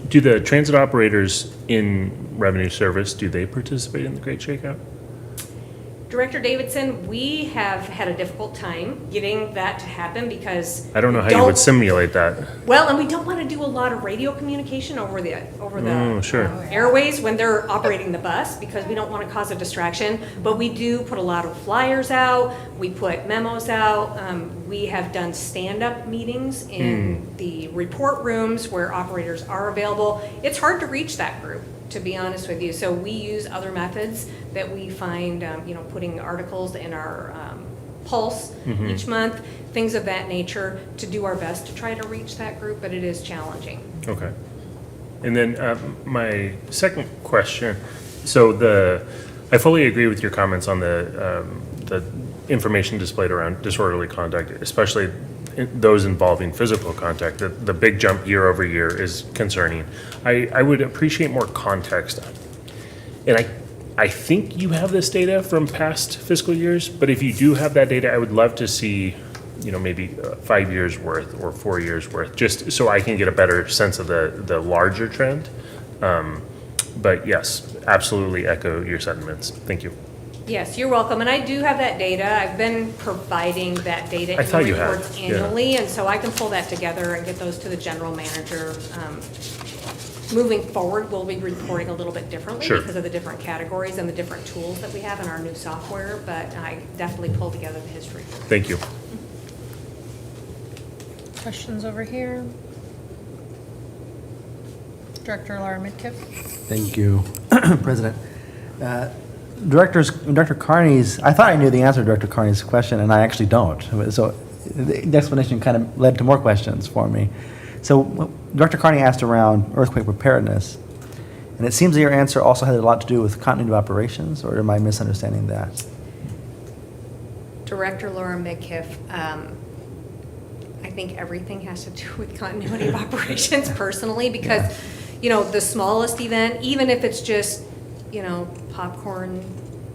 do the transit operators in revenue service, do they participate in the Great Shakeout? Director Davidson, we have had a difficult time getting that to happen because I don't know how you would simulate that. well, and we don't want to do a lot of radio communication over the Sure. airways when they're operating the bus, because we don't want to cause a distraction. But we do put a lot of flyers out. We put memos out. We have done stand-up meetings in the report rooms where operators are available. It's hard to reach that group, to be honest with you. So we use other methods that we find, putting articles in our Pulse each month, things of that nature, to do our best to try to reach that group, but it is challenging. Okay. And then my second question, so I fully agree with your comments on the information displayed around disorderly conduct, especially those involving physical contact. The big jump year over year is concerning. I would appreciate more context. And I think you have this data from past fiscal years, but if you do have that data, I would love to see, maybe 5 years worth or 4 years worth, just so I can get a better sense of the larger trend. But yes, absolutely echo your sentiments. Thank you. Yes, you're welcome. And I do have that data. I've been providing that data in the reports annually, and so I can pull that together and get those to the general manager. Moving forward, we'll be reporting a little bit differently because of the different categories and the different tools that we have in our new software, but I definitely pulled together the history. Thank you. Questions over here? Director Laura Midkiff? Thank you, President. Director Carney's, I thought I knew the answer to Director Carney's question, and I actually don't. So the explanation kind of led to more questions for me. So Director Carney asked around earthquake preparedness, and it seems that your answer also had a lot to do with continuity of operations, or am I misunderstanding that? Director Laura Midkiff, I think everything has to do with continuity of operations personally, because, the smallest event, even if it's just, popcorn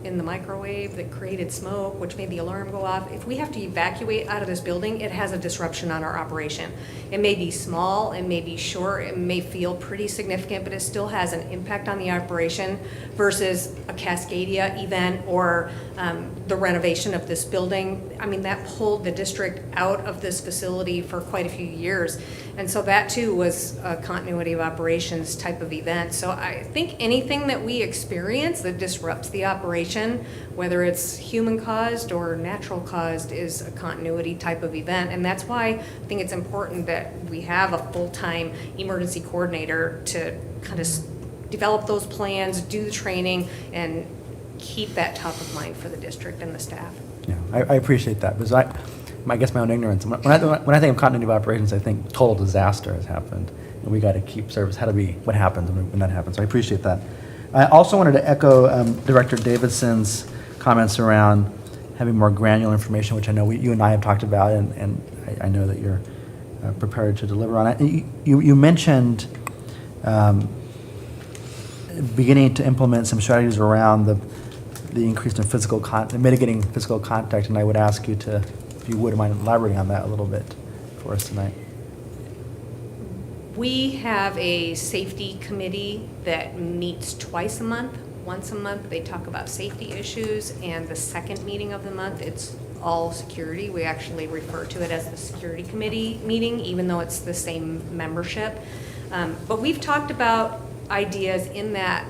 in the microwave that created smoke, which made the alarm go off, if we have to evacuate out of this building, it has a disruption on our operation. It may be small, it may be short, it may feel pretty significant, but it still has an impact on the operation versus a Cascadia event or the renovation of this building. I mean, that pulled the district out of this facility for quite a few years. And so that too was a continuity of operations type of event. So I think anything that we experience that disrupts the operation, whether it's human caused or natural caused, is a continuity type of event. And that's why I think it's important that we have a full-time emergency coordinator to kind of develop those plans, do the training, and keep that top of mind for the district and the staff. Yeah, I appreciate that, because I guess my own ignorance. When I think of continuity of operations, I think total disaster has happened, and we got to keep service. What happens when that happens? So I appreciate that. I also wanted to echo Director Davidson's comments around having more granular information, which I know you and I have talked about, and I know that you're prepared to deliver on it. You mentioned beginning to implement some strategies around the increase in mitigating physical contact, and I would ask you to, if you would mind elaborating on that a little bit for us tonight. We have a safety committee that meets twice a month. Once a month, they talk about safety issues, and the second meeting of the month, it's all security. We actually refer to it as the security committee meeting, even though it's the same membership. But we've talked about ideas in that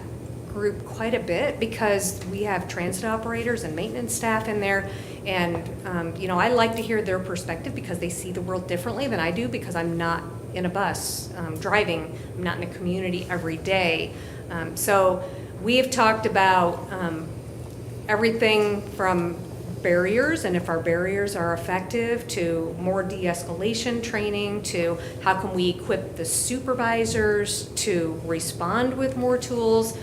group quite a bit because we have transit operators and maintenance staff in there. And, I like to hear their perspective because they see the world differently than I do because I'm not in a bus driving. I'm not in a community every day. So we have talked about everything from barriers and if our barriers are effective to more de-escalation training to how can we equip the supervisors to respond with more tools.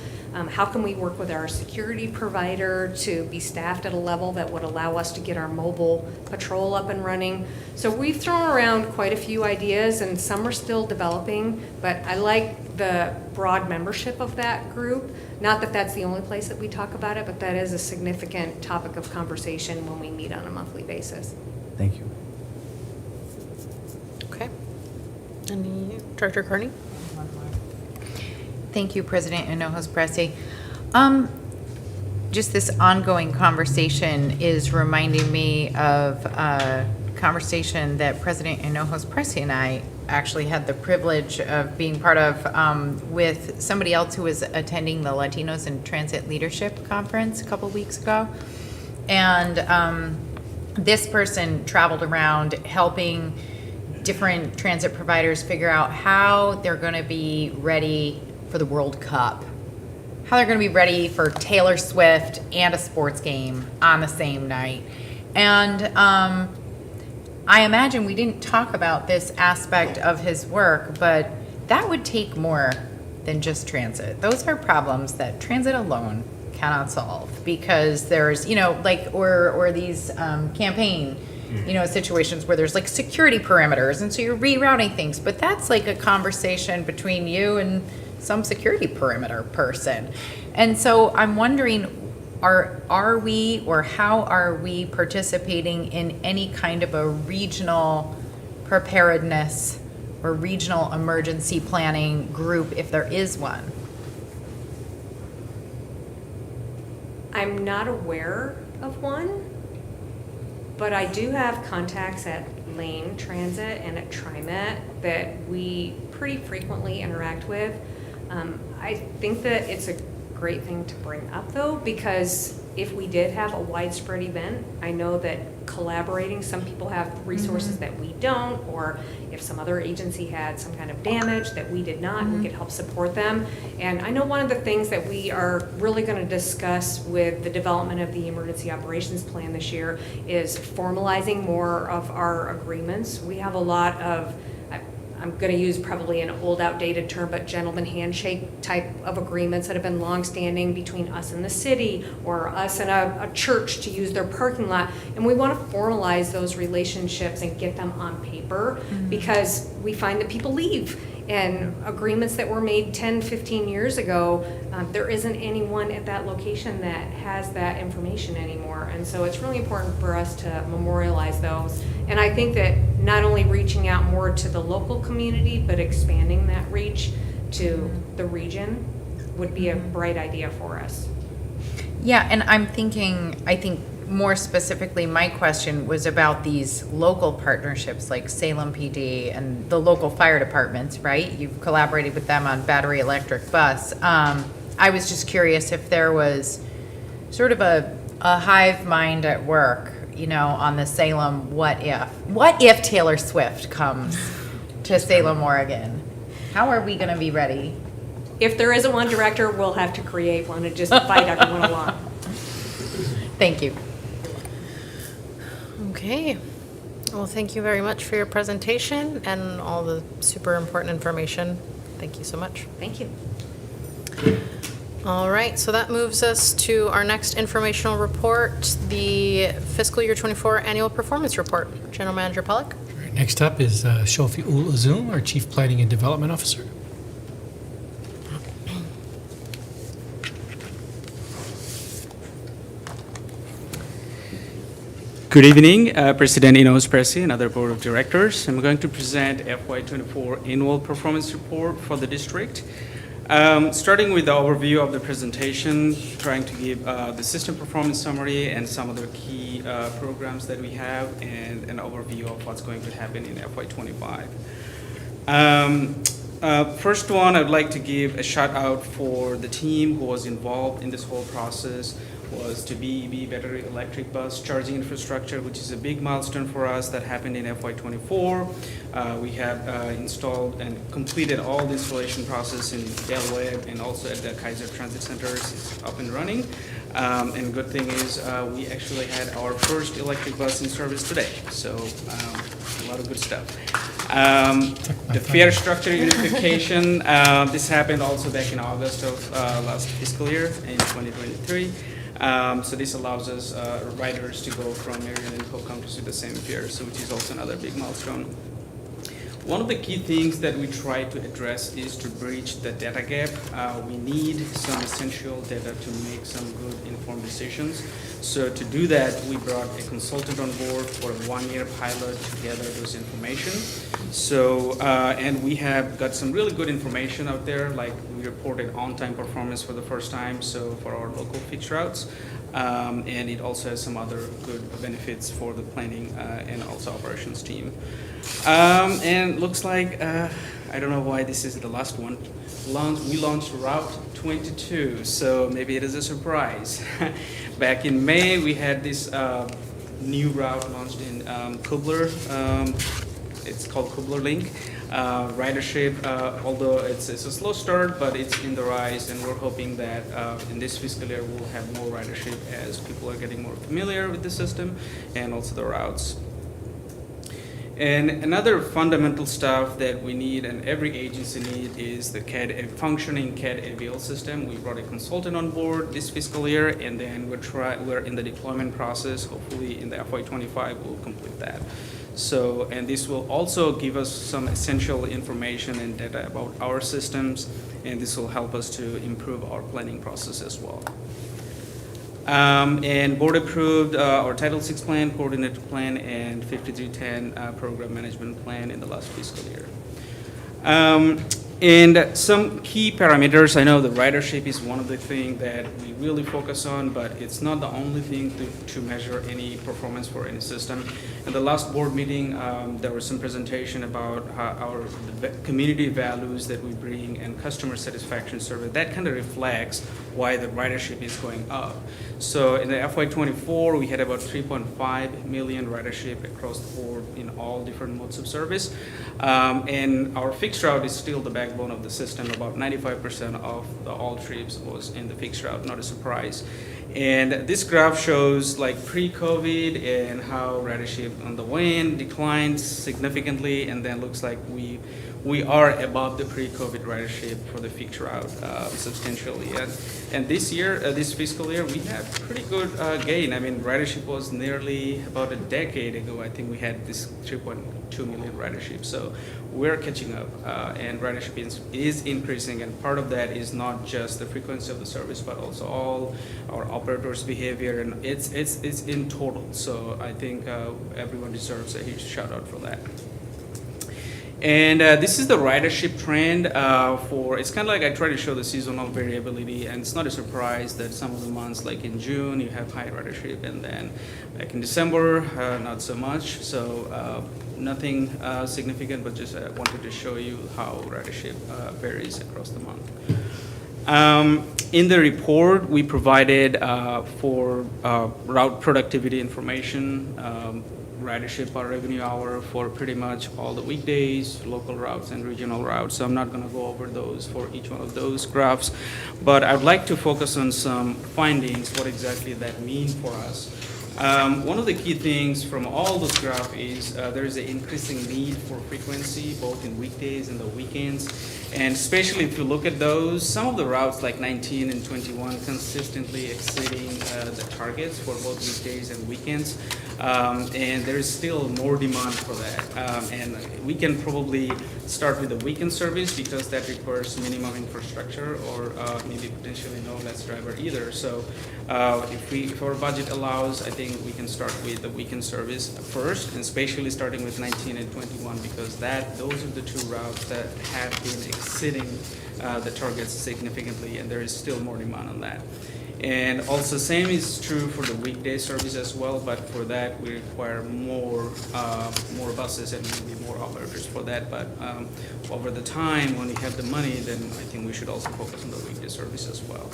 How can we work with our security provider to be staffed at a level that would allow us to get our mobile patrol up and running? So we've thrown around quite a few ideas and some are still developing, but I like the broad membership of that group. Not that that's the only place that we talk about it, but that is a significant topic of conversation when we meet on a monthly basis. Thank you. Okay. Any, Director Carney? Thank you, President Hinojos Presi. Just this ongoing conversation is reminding me of a conversation that President Hinojos Presi and I actually had the privilege of being part of with somebody else who was attending the Latinos in Transit Leadership Conference a couple weeks ago. And this person traveled around helping different transit providers figure out how they're going to be ready for the World Cup, how they're going to be ready for Taylor Swift and a sports game on the same night. And I imagine we didn't talk about this aspect of his work, but that would take more than just transit. Those are problems that transit alone cannot solve because there's, or these campaign, situations where there's like security perimeters and so you're rerouting things, but that's like a conversation between you and some security perimeter person. And so I'm wondering, are we or how are we participating in any kind of a regional preparedness or regional emergency planning group if there is one? I'm not aware of one, but I do have contacts at Lane Transit and at TriMet that we pretty frequently interact with. I think that it's a great thing to bring up though, because if we did have a widespread event, I know that collaborating, some people have resources that we don't, or if some other agency had some kind of damage that we did not, we could help support them. And I know one of the things that we are really going to discuss with the development of the emergency operations plan this year is formalizing more of our agreements. We have a lot of, I'm going to use probably an old outdated term, but gentleman handshake type of agreements that have been longstanding between us and the city or us and a church to use their parking lot. And we want to formalize those relationships and get them on paper because we find that people leave. And agreements that were made 10, 15 years ago, there isn't anyone at that location that has that information anymore. And so it's really important for us to memorialize those. And I think that not only reaching out more to the local community, but expanding that reach to the region would be a bright idea for us. Yeah, and I think more specifically, my question was about these local partnerships like Salem PD and the local fire departments, right? You've collaborated with them on battery electric bus. I was just curious if there was sort of a hive mind at work, on the Salem what if. What if Taylor Swift comes to Salem, Oregon? How are we going to be ready? If there isn't one, director, we'll have to create one and just invite everyone along. Thank you. Okay. Well, thank you very much for your presentation and all the super important information. Thank you so much. Thank you. All right, so that moves us to our next informational report, the fiscal year 24 annual performance report. General Manager Pollack. All right, next up is Shofi Ul-Azum, our Chief Planning and Development Officer. Good evening, President Enos Presi and other Board of Directors. I'm going to present FY24 Annual Performance Report for the district. Starting with the overview of the presentation, trying to give the system performance summary and some of the key programs that we have, and an overview of what's going to happen in FY25. First one, I'd like to give a shout out for the team who was involved in this whole process, was to BEB battery electric bus charging infrastructure, which is a big milestone for us that happened in FY24. We have installed and completed all the installation process in Del Webb and also at the Kaiser Transit Centers. It's up and running. And good thing is we actually had our first electric bus in service today. So a lot of good stuff. The fare structure unification, this happened also back in August of last fiscal year in 2023. So this allows us riders to go from Marion and Polk counties to the same fare, so which is also another big milestone. One of the key things that we try to address is to bridge the data gap. We need some essential data to make some good informed decisions. So to do that, we brought a consultant on board for a one-year pilot to gather those information. So, and we have got some really good information out there, like we reported on-time performance for the first time, so for our local fixed routes. And it also has some other good benefits for the planning and also operations team. And looks like, I don't know why this is the last one. We launched Route 22, so maybe it is a surprise. Back in May, we had this new route launched in Kubler. It's called Kubler Link. Ridership, although it's a slow start, but it's in the rise, and we're hoping that in this fiscal year we'll have more ridership as people are getting more familiar with the system and also the routes. And another fundamental stuff that we need and every agency need is the functioning CAD AVL system. We brought a consultant on board this fiscal year, and then we're in the deployment process. Hopefully in the FY25 we'll complete that. So, and this will also give us some essential information and data about our systems, and this will help us to improve our planning process as well. And board approved our Title VI plan, coordinated plan, and 5310 program management plan in the last fiscal year. And some key parameters, I know the ridership is one of the things that we really focus on, but it's not the only thing to measure any performance for any system. In the last board meeting, there was some presentation about how the community values that we bring and customer satisfaction survey. That kind of reflects why the ridership is going up. So in the FY24, we had about 3.5 million ridership across the board in all different modes of service. And our fixed route is still the backbone of the system. About 95% of all trips was in the fixed route, not a surprise. And this graph shows like pre-COVID and how ridership on the wane declined significantly, and then looks like we are above the pre-COVID ridership for the fixed route substantially. And this year, this fiscal year, we had pretty good gain. I mean, ridership was nearly about a decade ago. I think we had this 3.2 million ridership. So we're catching up, and ridership is increasing. And part of that is not just the frequency of the service, but also all our operators' behavior, and it's in total. So I think everyone deserves a huge shout out for that. And this is the ridership trend it's kind of like I try to show the seasonal variability, and it's not a surprise that some of the months, like in June, you have high ridership, and then like in December, not so much. So nothing significant, but just wanted to show you how ridership varies across the month. In the report, we provided for route productivity information, ridership or revenue hour for pretty much all the weekdays, local routes and regional routes. So I'm not going to go over those for each one of those graphs, but I'd like to focus on some findings, what exactly that means for us. One of the key things from all those graphs is there is an increasing need for frequency, both in weekdays and the weekends. And especially if you look at those, some of the routes like 19 and 21 consistently exceeding the targets for both weekdays and weekends. And there is still more demand for that. And we can probably start with the weekend service because that requires minimum infrastructure or maybe potentially no less driver either. So if our budget allows, I think we can start with the weekend service first, and especially starting with 19 and 21 because those are the two routes that have been exceeding the targets significantly, and there is still more demand on that. And also same is true for the weekday service as well, but for that we require more buses and maybe more operators for that. But over the time when we have the money, then I think we should also focus on the weekday service as well.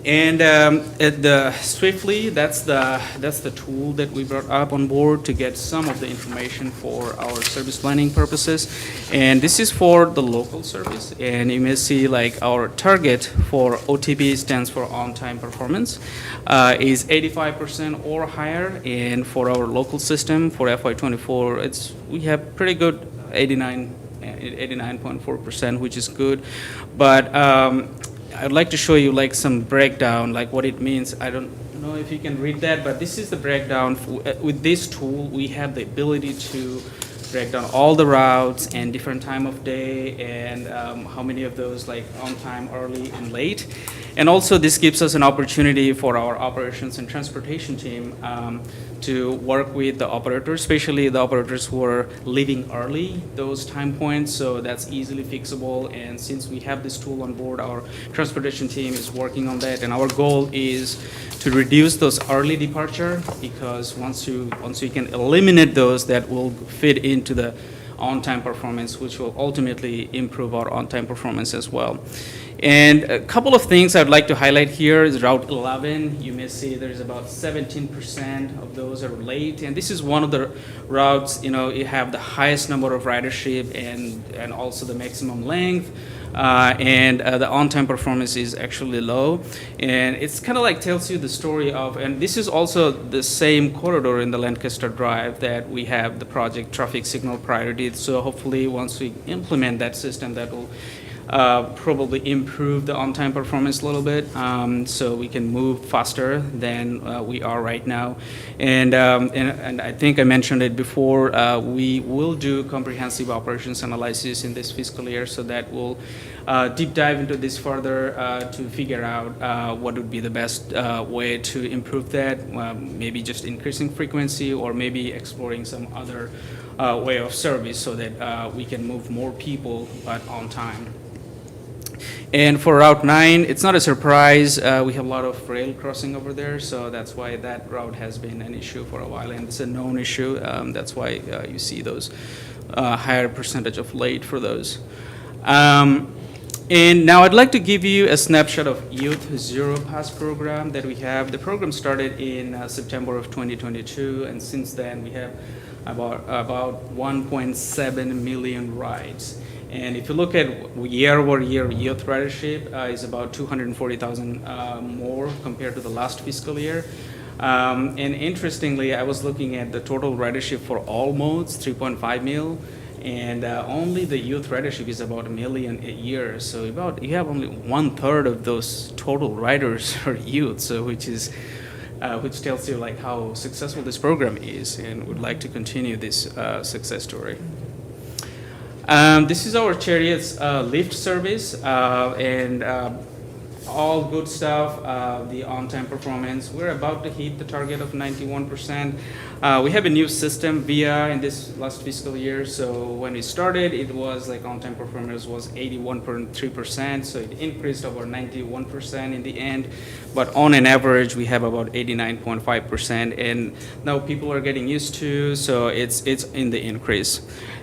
And at the Swiftly, that's the tool that we brought up on board to get some of the information for our service planning purposes. And this is for the local service. And you may see like our target for OTP stands for on-time performance is 85% or higher. And for our local system for FY24, we have pretty good 89.4%, which is good. But I'd like to show you like some breakdown, like what it means. I don't know if you can read that, but this is the breakdown. With this tool, we have the ability to break down all the routes and different time of day and how many of those like on time, early, and late. And also this gives us an opportunity for our operations and transportation team to work with the operators, especially the operators who are leaving early, those time points, so that's easily fixable. And since we have this tool on board, our transportation team is working on that, and our goal is to reduce those early departure, because once you can eliminate those, that will fit into the on-time performance, which will ultimately improve our on-time performance as well. And a couple of things I'd like to highlight here is Route 11. You may see there's about 17% of those are late, and this is one of the routes, you have the highest number of ridership and also the maximum length. And the on-time performance is actually low, and it's kind of like tells you the story of, and this is also the same corridor in the Lancaster Drive that we have the project traffic signal priority. So hopefully once we implement that system, that will probably improve the on-time performance a little bit, so we can move faster than we are right now. And I think I mentioned it before, we will do comprehensive operations analysis in this fiscal year, so that will deep dive into this further to figure out what would be the best way to improve that, maybe just increasing frequency or maybe exploring some other way of service so that we can move more people but on time. And for Route 9, it's not a surprise. We have a lot of rail crossing over there, so that's why that route has been an issue for a while, and it's a known issue. That's why you see those higher percentage of late for those. And now I'd like to give you a snapshot of Youth Zero Pass program that we have. The program started in September of 2022, and since then we have about 1.7 million rides. And if you look at year-over-year youth ridership, is about 240,000 more compared to the last fiscal year. And interestingly, I was looking at the total ridership for all modes, 3.5 mil, and only the youth ridership is about 1 million a year. So you have only 1/3 of those total riders are youth, so which tells you like how successful this program is, and would like to continue this success story. This is our Cherriots lift service, and all good stuff. The on-time performance, we're about to hit the target of 91%. We have a new system VIA in this last fiscal year. So when we started, it was like on-time performance was 81.3%. So it increased over 91% in the end. But on an average, we have about 89.5%. And now people are getting used to, so it's in the increase.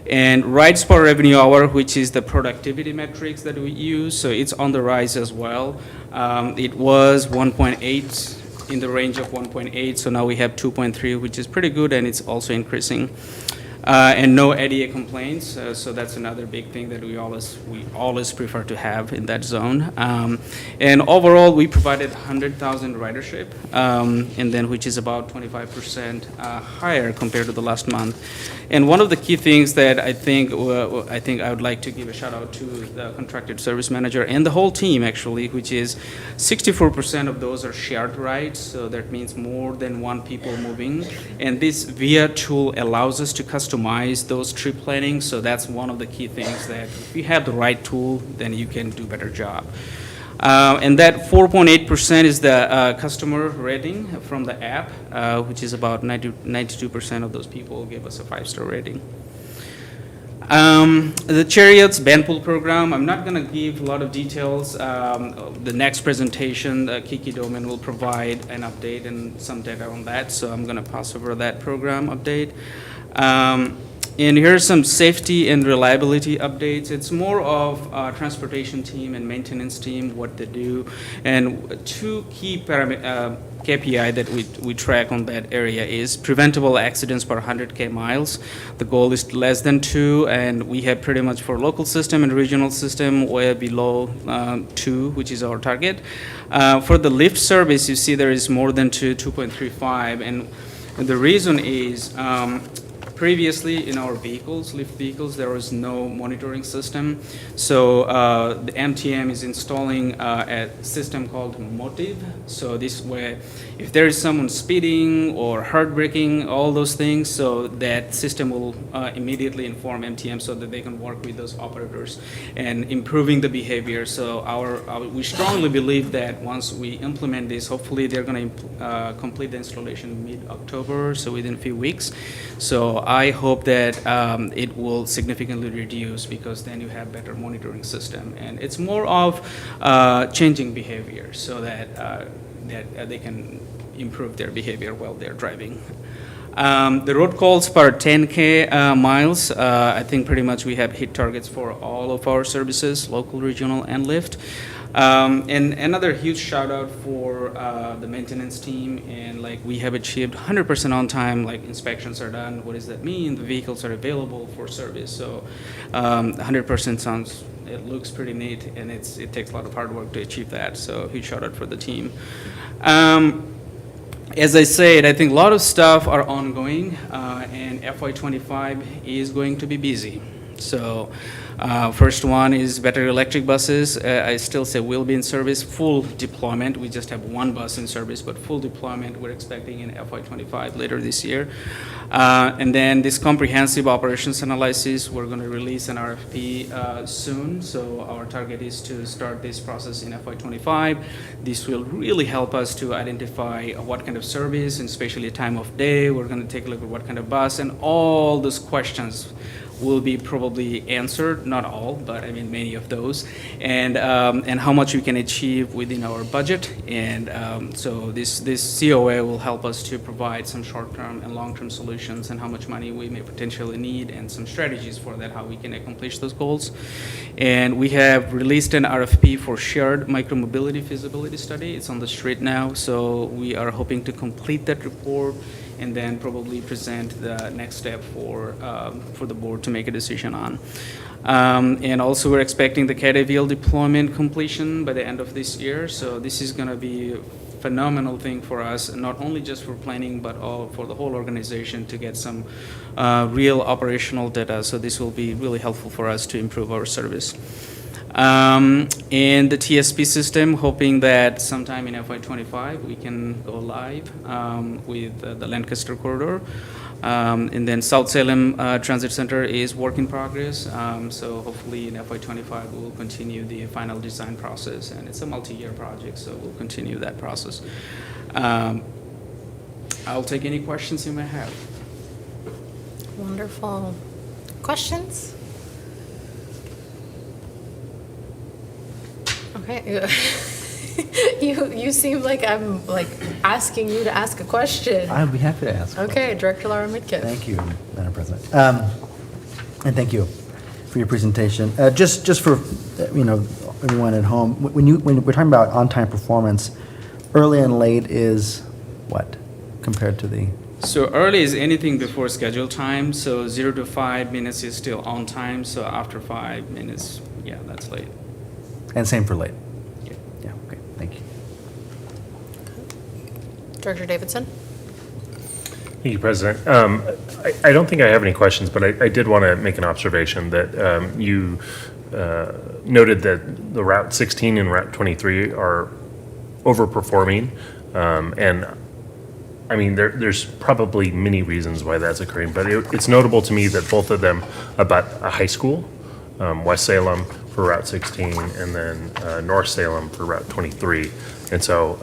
And rides per revenue hour, which is the productivity metrics that we use, so it's on the rise as well. It was 1.8, in the range of 1.8, so now we have 2.3, which is pretty good, and it's also increasing. and no ADA complaints. So that's another big thing that we always prefer to have in that zone. And overall, we provided 100,000 ridership, and then which is about 25% higher compared to the last month. And one of the key things that I think I would like to give a shout out to the contracted service manager and the whole team actually, which is 64% of those are shared rides. So that means more than one people moving. And this VIA tool allows us to customize those trip planning. So that's one of the key things that if you have the right tool, then you can do a better job. And that 4.8% is the customer rating from the app, which is about 92% of those people gave us a 5-star rating. The Cherriots band pool program, I'm not going to give a lot of details. The next presentation, Kiki Doman will provide an update and some data on that, so I'm going to pass over that program update. And here are some safety and reliability updates. It's more of transportation team and maintenance team, what they do. And two key KPI that we track on that area is preventable accidents per 100K miles. The goal is less than 2, and we have pretty much for local system and regional system way below 2, which is our target. For the lift service, you see there is more than 2.35, and the reason is previously in our vehicles, lift vehicles, there was no monitoring system. So the MTM is installing a system called Motive. So this way, if there is someone speeding or hard braking, all those things, so that system will immediately inform MTM so that they can work with those operators and improving the behavior. So we strongly believe that once we implement this, hopefully they're going to complete the installation mid-October, so within a few weeks. So I hope that it will significantly reduce, because then you have better monitoring system, and it's more of changing behavior so that they can improve their behavior while they're driving. The road calls per 10K miles, I think pretty much we have hit targets for all of our services, local, regional, and Lyft. And another huge shout out for the maintenance team, and like we have achieved 100% on time, like inspections are done. What does that mean? The vehicles are available for service. So 100% sounds, it looks pretty neat, and it takes a lot of hard work to achieve that. So huge shout out for the team. As I said, I think a lot of stuff are ongoing, and FY25 is going to be busy. So first one is battery electric buses. I still say will be in service, full deployment. We just have one bus in service, but full deployment we're expecting in FY25 later this year. And then this comprehensive operations analysis, we're going to release an RFP soon. So our target is to start this process in FY25. This will really help us to identify what kind of service, and especially time of day. We're going to take a look at what kind of bus, and all those questions will be probably answered, not all, but I mean many of those, and how much we can achieve within our budget. And so this COA will help us to provide some short-term and long-term solutions, and how much money we may potentially need, and some strategies for that, how we can accomplish those goals. And we have released an RFP for shared micromobility feasibility study. It's on the street now, so we are hoping to complete that report and then probably present the next step for the board to make a decision on. And also we're expecting the CAD-AVL deployment completion by the end of this year. So this is going to be a phenomenal thing for us, not only just for planning, but for the whole organization to get some real operational data. So this will be really helpful for us to improve our service. And the TSP system, hoping that sometime in FY25 we can go live with the Lancaster corridor. And then South Salem Transit Center is work in progress. So hopefully in FY25 we will continue the final design process, and it's a multi-year project, so we'll continue that process. I'll take any questions you may have. Wonderful. Questions? Okay. You seem like I'm like asking you to ask a question. I'd be happy to ask. Okay, Director Laura Midkiff. Thank you, Madam President. And thank you for your presentation. Just for everyone at home, when we're talking about on-time performance, early and late is what compared to the So early is anything before schedule time, so 0 to 5 minutes is still on time, so after 5 minutes, yeah, that's late. And same for late? Yeah. Yeah, okay, thank you. Director Davidson? Thank you, President. I don't think I have any questions, but I did want to make an observation that you noted that the Route 16 and Route 23 are overperforming. And I mean, there's probably many reasons why that's occurring, but it's notable to me that both of them about a high school, West Salem for Route 16 and then North Salem for Route 23. And so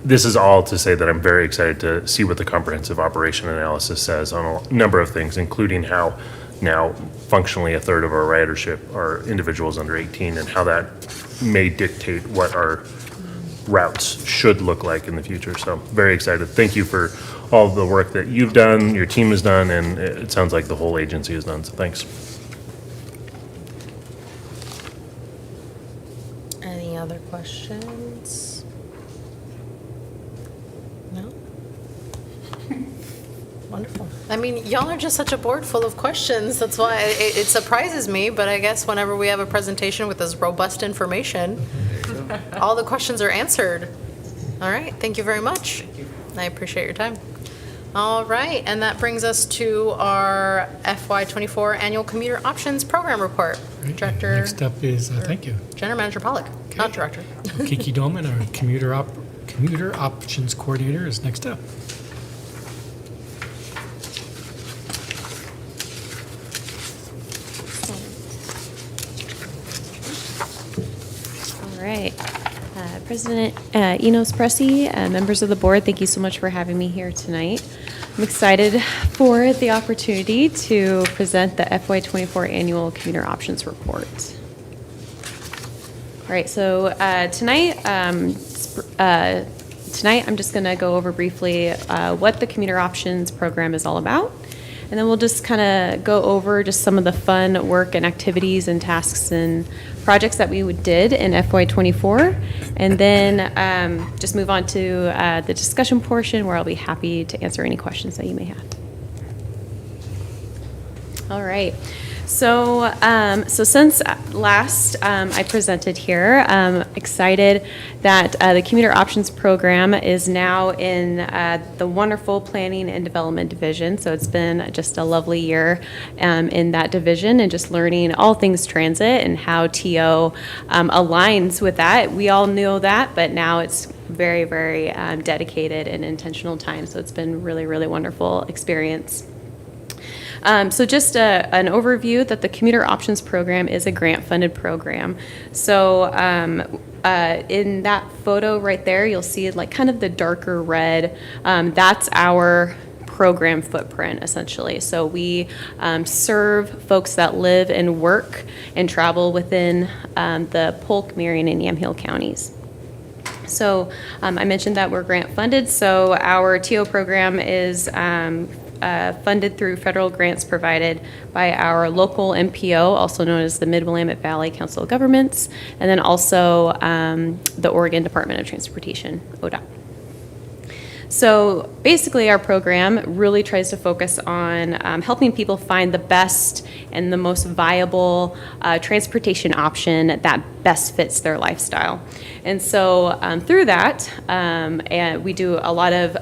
this is all to say that I'm very excited to see what the comprehensive operation analysis says on a number of things, including how now functionally a third of our ridership are individuals under 18 and how that may dictate what our routes should look like in the future. So very excited. Thank you for all the work that you've done, your team has done, and it sounds like the whole agency has done. So thanks. Any other questions? No? Wonderful. I mean, y'all are just such a board full of questions. That's why it surprises me, but I guess whenever we have a presentation with this robust information, all the questions are answered. All right, thank you very much. I appreciate your time. All right, and that brings us to our FY24 Annual Commuter Options Program Report. Director. Next up is, thank you. General Manager Pollock, not Director. Kiki Dolman, our Commuter Options Coordinator, is next up. All right. President Enos Pressey, members of the board, thank you so much for having me here tonight. I'm excited for the opportunity to present the FY24 Annual Commuter Options Report. All right, so tonight I'm just going to go over briefly what the Commuter Options Program is all about. And then we'll just kind of go over just some of the fun work and activities and tasks and projects that we did in FY24. And then just move on to the discussion portion where I'll be happy to answer any questions that you may have. All right. So, since last I presented here, I'm excited that the Commuter Options Program is now in the wonderful Planning and Development Division. So it's been just a lovely year in that division and just learning all things transit and how TO aligns with that. We all know that, but now it's very, very dedicated and intentional time. So it's been really, really wonderful experience. So just an overview that the Commuter Options Program is a grant-funded program. So in that photo right there, you'll see like kind of the darker red. That's our program footprint, essentially. So we serve folks that live and work and travel within the Polk, Marion, and Yamhill counties. So I mentioned that we're grant-funded. So our TO program is funded through federal grants provided by our local MPO, also known as the Mid-Willamette Valley Council of Governments, and then also the Oregon Department of Transportation, ODOT. So basically our program really tries to focus on helping people find the best and the most viable transportation option that best fits their lifestyle. And so through that, and we do a lot of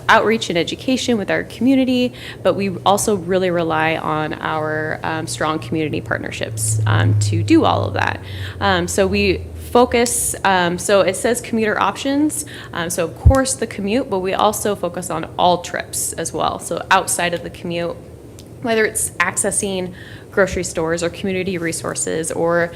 outreach and education with our community, but we also really rely on our strong community partnerships to do all of that. So we focus, so it says commuter options, so of course the commute, but we also focus on all trips as well. So outside of the commute, whether it's accessing grocery stores or community resources or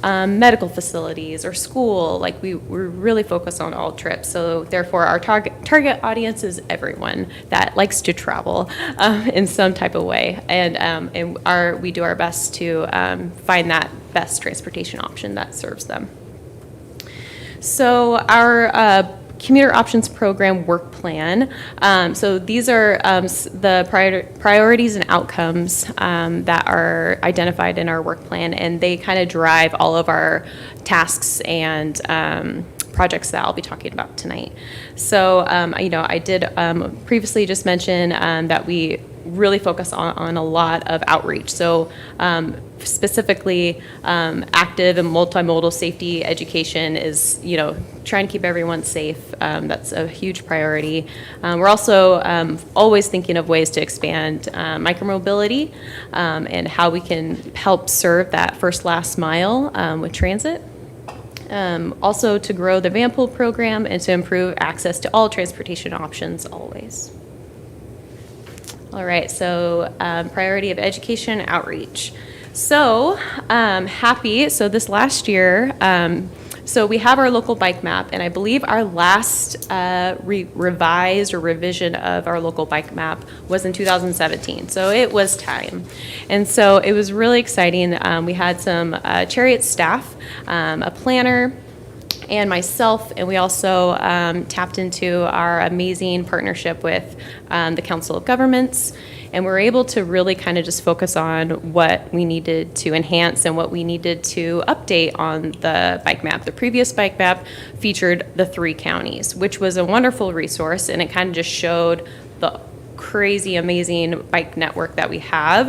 medical facilities or school, like we really focus on all trips. So therefore our target audience is everyone that likes to travel in some type of way. And we do our best to find that best transportation option that serves them. So our Commuter Options Program work plan. So these are the priorities and outcomes that are identified in our work plan, and they kind of drive all of our tasks and projects that I'll be talking about tonight. So, I did previously just mention that we really focus on a lot of outreach. So specifically, active and multimodal safety education is, trying to keep everyone safe. That's a huge priority. We're also always thinking of ways to expand micromobility and how we can help serve that first last mile with transit. Also to grow the van pool program and to improve access to all transportation options always. All right, so priority of education outreach. So happy, so this last year, so we have our local bike map, and I believe our last revised or revision of our local bike map was in 2017, so it was time. And so it was really exciting. We had some Cherriots staff, a planner, and myself, and we also tapped into our amazing partnership with the Council of Governments, and we were able to really kind of just focus on what we needed to enhance and what we needed to update on the bike map. The previous bike map featured the 3 counties, which was a wonderful resource, and it kind of just showed the crazy amazing bike network that we have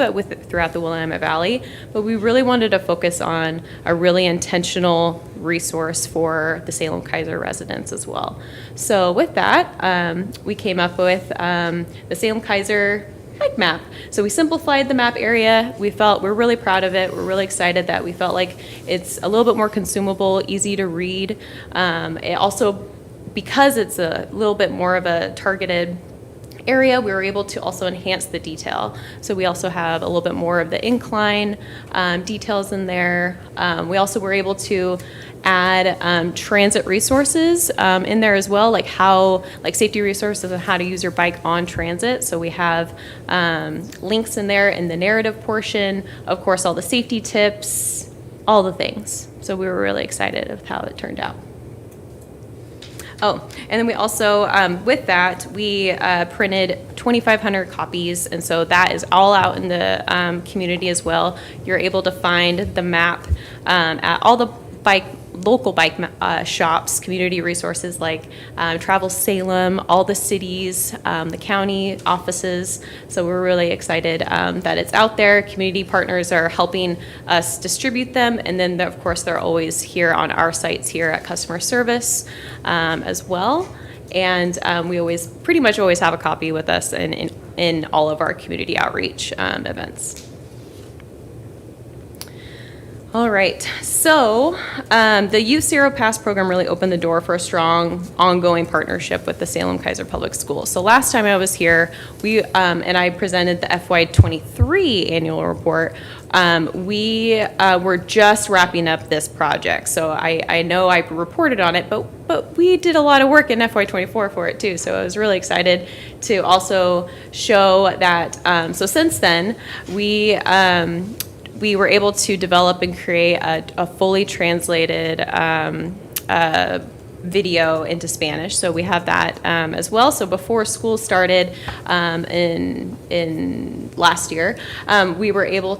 throughout the Willamette Valley, but we really wanted to focus on a really intentional resource for the Salem-Keizer residents as well. So with that, we came up with the Salem-Keizer bike map. So we simplified the map area. We're really proud of it. We're really excited that we felt like it's a little bit more consumable, easy to read. It also, because it's a little bit more of a targeted area, we were able to also enhance the detail. So we also have a little bit more of the incline details in there. We also were able to add transit resources in there as well, like safety resources and how to use your bike on transit. So we have links in there in the narrative portion, of course, all the safety tips, all the things. So we were really excited with how it turned out. Oh, and then we also, with that, we printed 2,500 copies, and so that is all out in the community as well. You're able to find the map at all the local bike shops, community resources like Travel Salem, all the cities, the county offices. So we're really excited that it's out there. Community partners are helping us distribute them, and then of course they're always here on our sites here at customer service as well. And we pretty much always have a copy with us in all of our community outreach events. All right, so the Youth Zero Pass program really opened the door for a strong ongoing partnership with the Salem-Keizer Public Schools. So last time I was here, and I presented the FY23 annual report. We were just wrapping up this project, so I know I reported on it, but we did a lot of work in FY24 for it too, so I was really excited to also show that. So since then, we were able to develop and create a fully translated video into Spanish. So we have that as well. So before school started in last year, we were able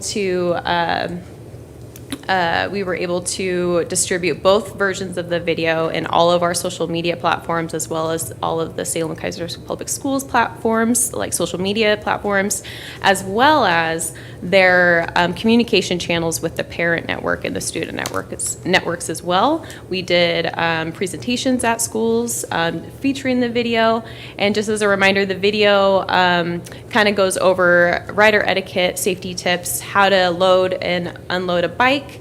to distribute both versions of the video in all of our social media platforms, as well as all of the Salem-Keizer Public Schools platforms, like social media platforms, as well as their communication channels with the parent network and the student networks as well. We did presentations at schools featuring the video, and just as a reminder, the video kind of goes over rider etiquette, safety tips, how to load and unload a bike.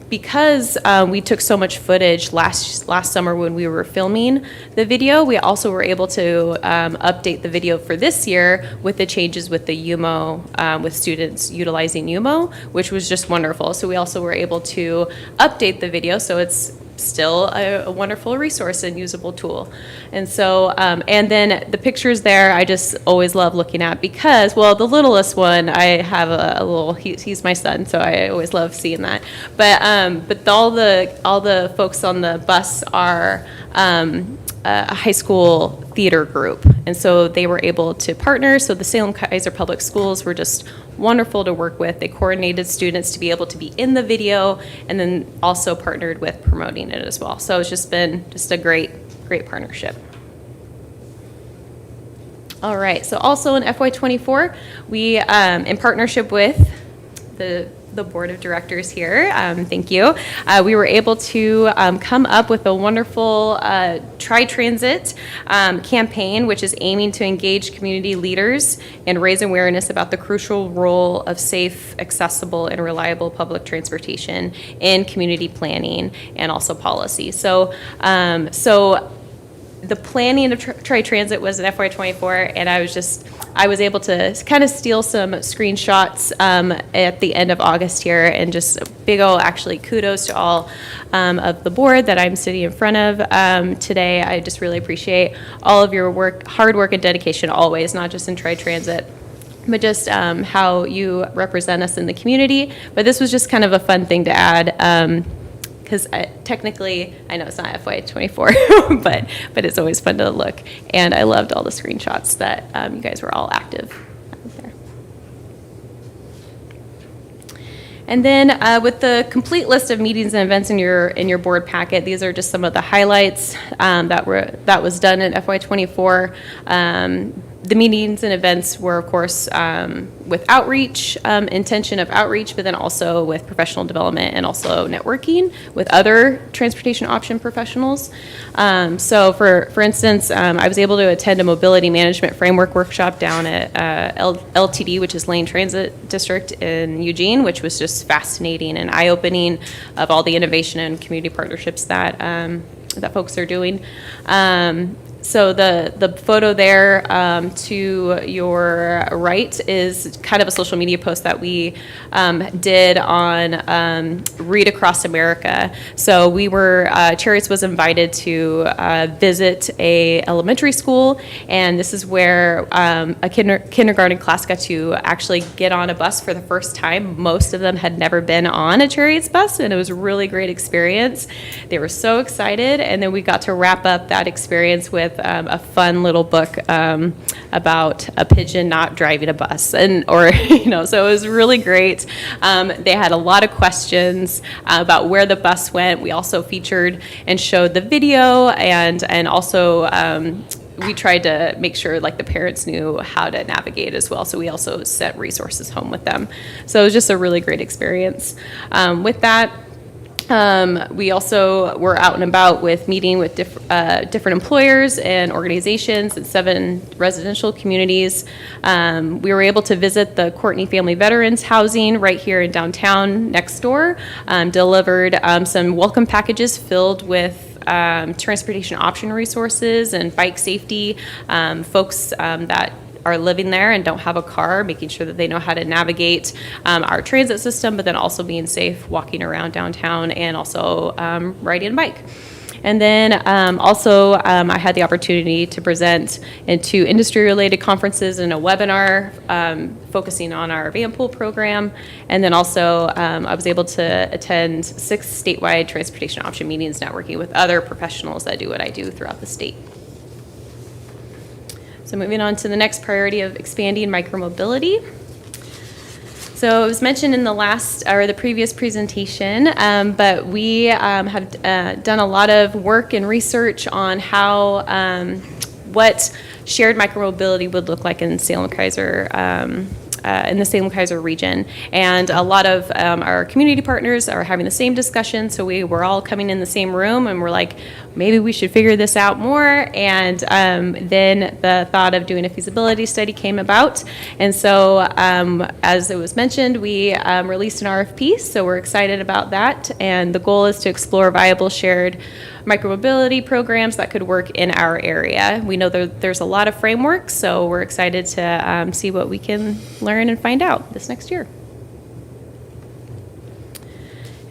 Because we took so much footage last summer when we were filming the video, we also were able to update the video for this year with the changes with the UMO, with students utilizing UMO, which was just wonderful. So we also were able to update the video so it's still a wonderful resource and usable tool. And so, and then the pictures there, I just always love looking at because, well, the littlest one, I have a little, he's my son, so I always love seeing that. But all the folks on the bus are high school theater group. And so they were able to partner. So the Salem Kaiser Public Schools were just wonderful to work with. They coordinated students to be able to be in the video and then also partnered with promoting it as well. So it's just been just a great partnership. All right, so also in FY24, we, in partnership with the board of directors here, thank you, we were able to come up with a wonderful tri-transit campaign, which is aiming to engage community leaders and raise awareness about the crucial role of safe, accessible, and reliable public transportation in community planning and also policy. So, the planning of tri-transit was in FY24, and I was able to kind of steal some screenshots at the end of August here, and just a big ol' actually kudos to all of the board that I'm sitting in front of today. I just really appreciate all of your work, hard work and dedication always, not just in tri-transit, but just how you represent us in the community. But this was just kind of a fun thing to add. Because technically, I know it's not FY24, but it's always fun to look. And I loved all the screenshots that you guys were all active there. And then with the complete list of meetings and events in your board packet, these are just some of the highlights that was done in FY24. The meetings and events were, of course, with outreach, intention of outreach, but then also with professional development and also networking with other transportation option professionals. So for instance, I was able to attend a mobility management framework workshop down at LTD, which is Lane Transit District in Eugene, which was just fascinating and eye-opening of all the innovation and community partnerships that that folks are doing. So the photo there to your right is kind of a social media post that we did on Read Across America. So we were, Cherriots was invited to visit a elementary school, and this is where a kindergarten class got to actually get on a bus for the first time. Most of them had never been on a Cherriots bus, and it was a really great experience. They were so excited, and then we got to wrap up that experience with a fun little book about a pigeon not driving a bus, so it was really great. They had a lot of questions about where the bus went. We also featured and showed the video, and also we tried to make sure like the parents knew how to navigate as well. So we also sent resources home with them. So it was just a really great experience. With that, we also were out and about with meeting with different employers and organizations in 7 residential communities. We were able to visit the Courtney Family Veterans Housing right here in downtown next door, delivered some welcome packages filled with transportation option resources and bike safety, folks that are living there and don't have a car, making sure that they know how to navigate our transit system, but then also being safe walking around downtown and also riding a bike. And then also I had the opportunity to present in 2 industry-related conferences and a webinar focusing on our van pool program. And then also I was able to attend 6 statewide transportation option meetings, networking with other professionals that do what I do throughout the state. So moving on to the next priority of expanding micromobility. So it was mentioned in the previous presentation, but we have done a lot of work and research on how what shared micromobility would look like in Salem Kaiser. In the Salem Kaiser region, and a lot of our community partners are having the same discussion. So we were all coming in the same room, and we're like, maybe we should figure this out more. And then the thought of doing a feasibility study came about. And so, as it was mentioned, we released an RFP. So we're excited about that. And the goal is to explore viable shared micromobility programs that could work in our area. We know there's a lot of frameworks, so we're excited to see what we can learn and find out this next year.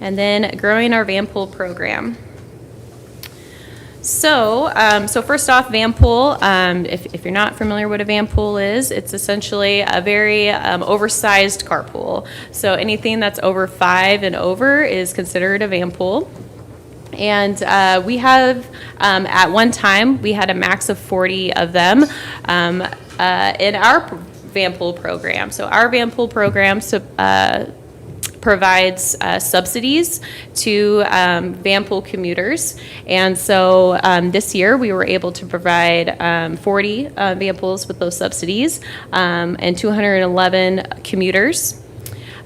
And then growing our van pool program. So first off, van pool, if you're not familiar what a van pool is, it's essentially a very oversized carpool. So anything that's over 5 and over is considered a van pool. And we have, at one time, we had a max of 40 of them in our van pool program. So our van pool program provides subsidies to van pool commuters. And so this year we were able to provide 40 van pools with those subsidies and 211 commuters.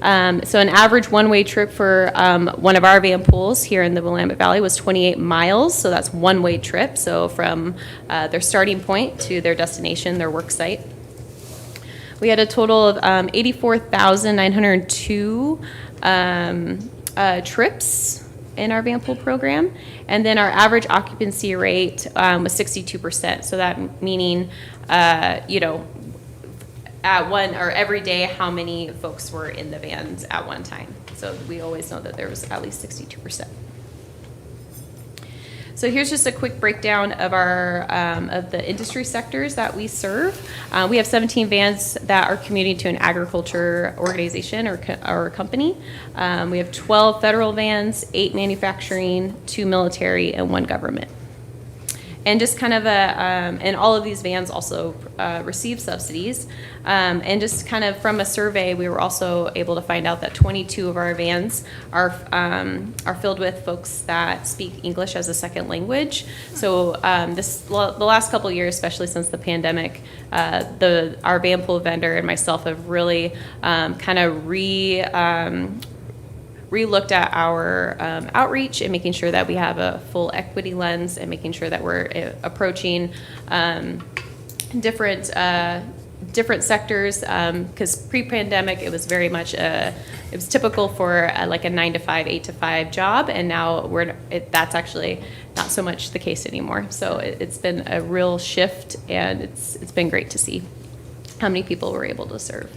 So an average one-way trip for one of our van pools here in the Willamette Valley was 28 miles. So that's one-way trip. So from their starting point to their destination, their work site. We had a total of 84,902 trips in our van pool program. And then our average occupancy rate was 62%. So that meaning, at one or every day, how many folks were in the vans at one time. So we always know that there was at least 62%. So here's just a quick breakdown of our of the industry sectors that we serve. We have 17 vans that are commuting to an agriculture organization or company. We have 12 federal vans, 8 manufacturing, 2 military, and 1 government. And just kind of and all of these vans also receive subsidies. And just kind of from a survey, we were also able to find out that 22 of our vans are filled with folks that speak English as a second language. So the last couple of years, especially since the pandemic, our van pool vendor and myself have really kind of re-looked at our outreach and making sure that we have a full equity lens and making sure that we're approaching different sectors, because pre-pandemic it was very much it was typical for like a 9 to 5, 8 to 5 job, and now that's actually not so much the case anymore. So it's been a real shift, and it's been great to see how many people we're able to serve.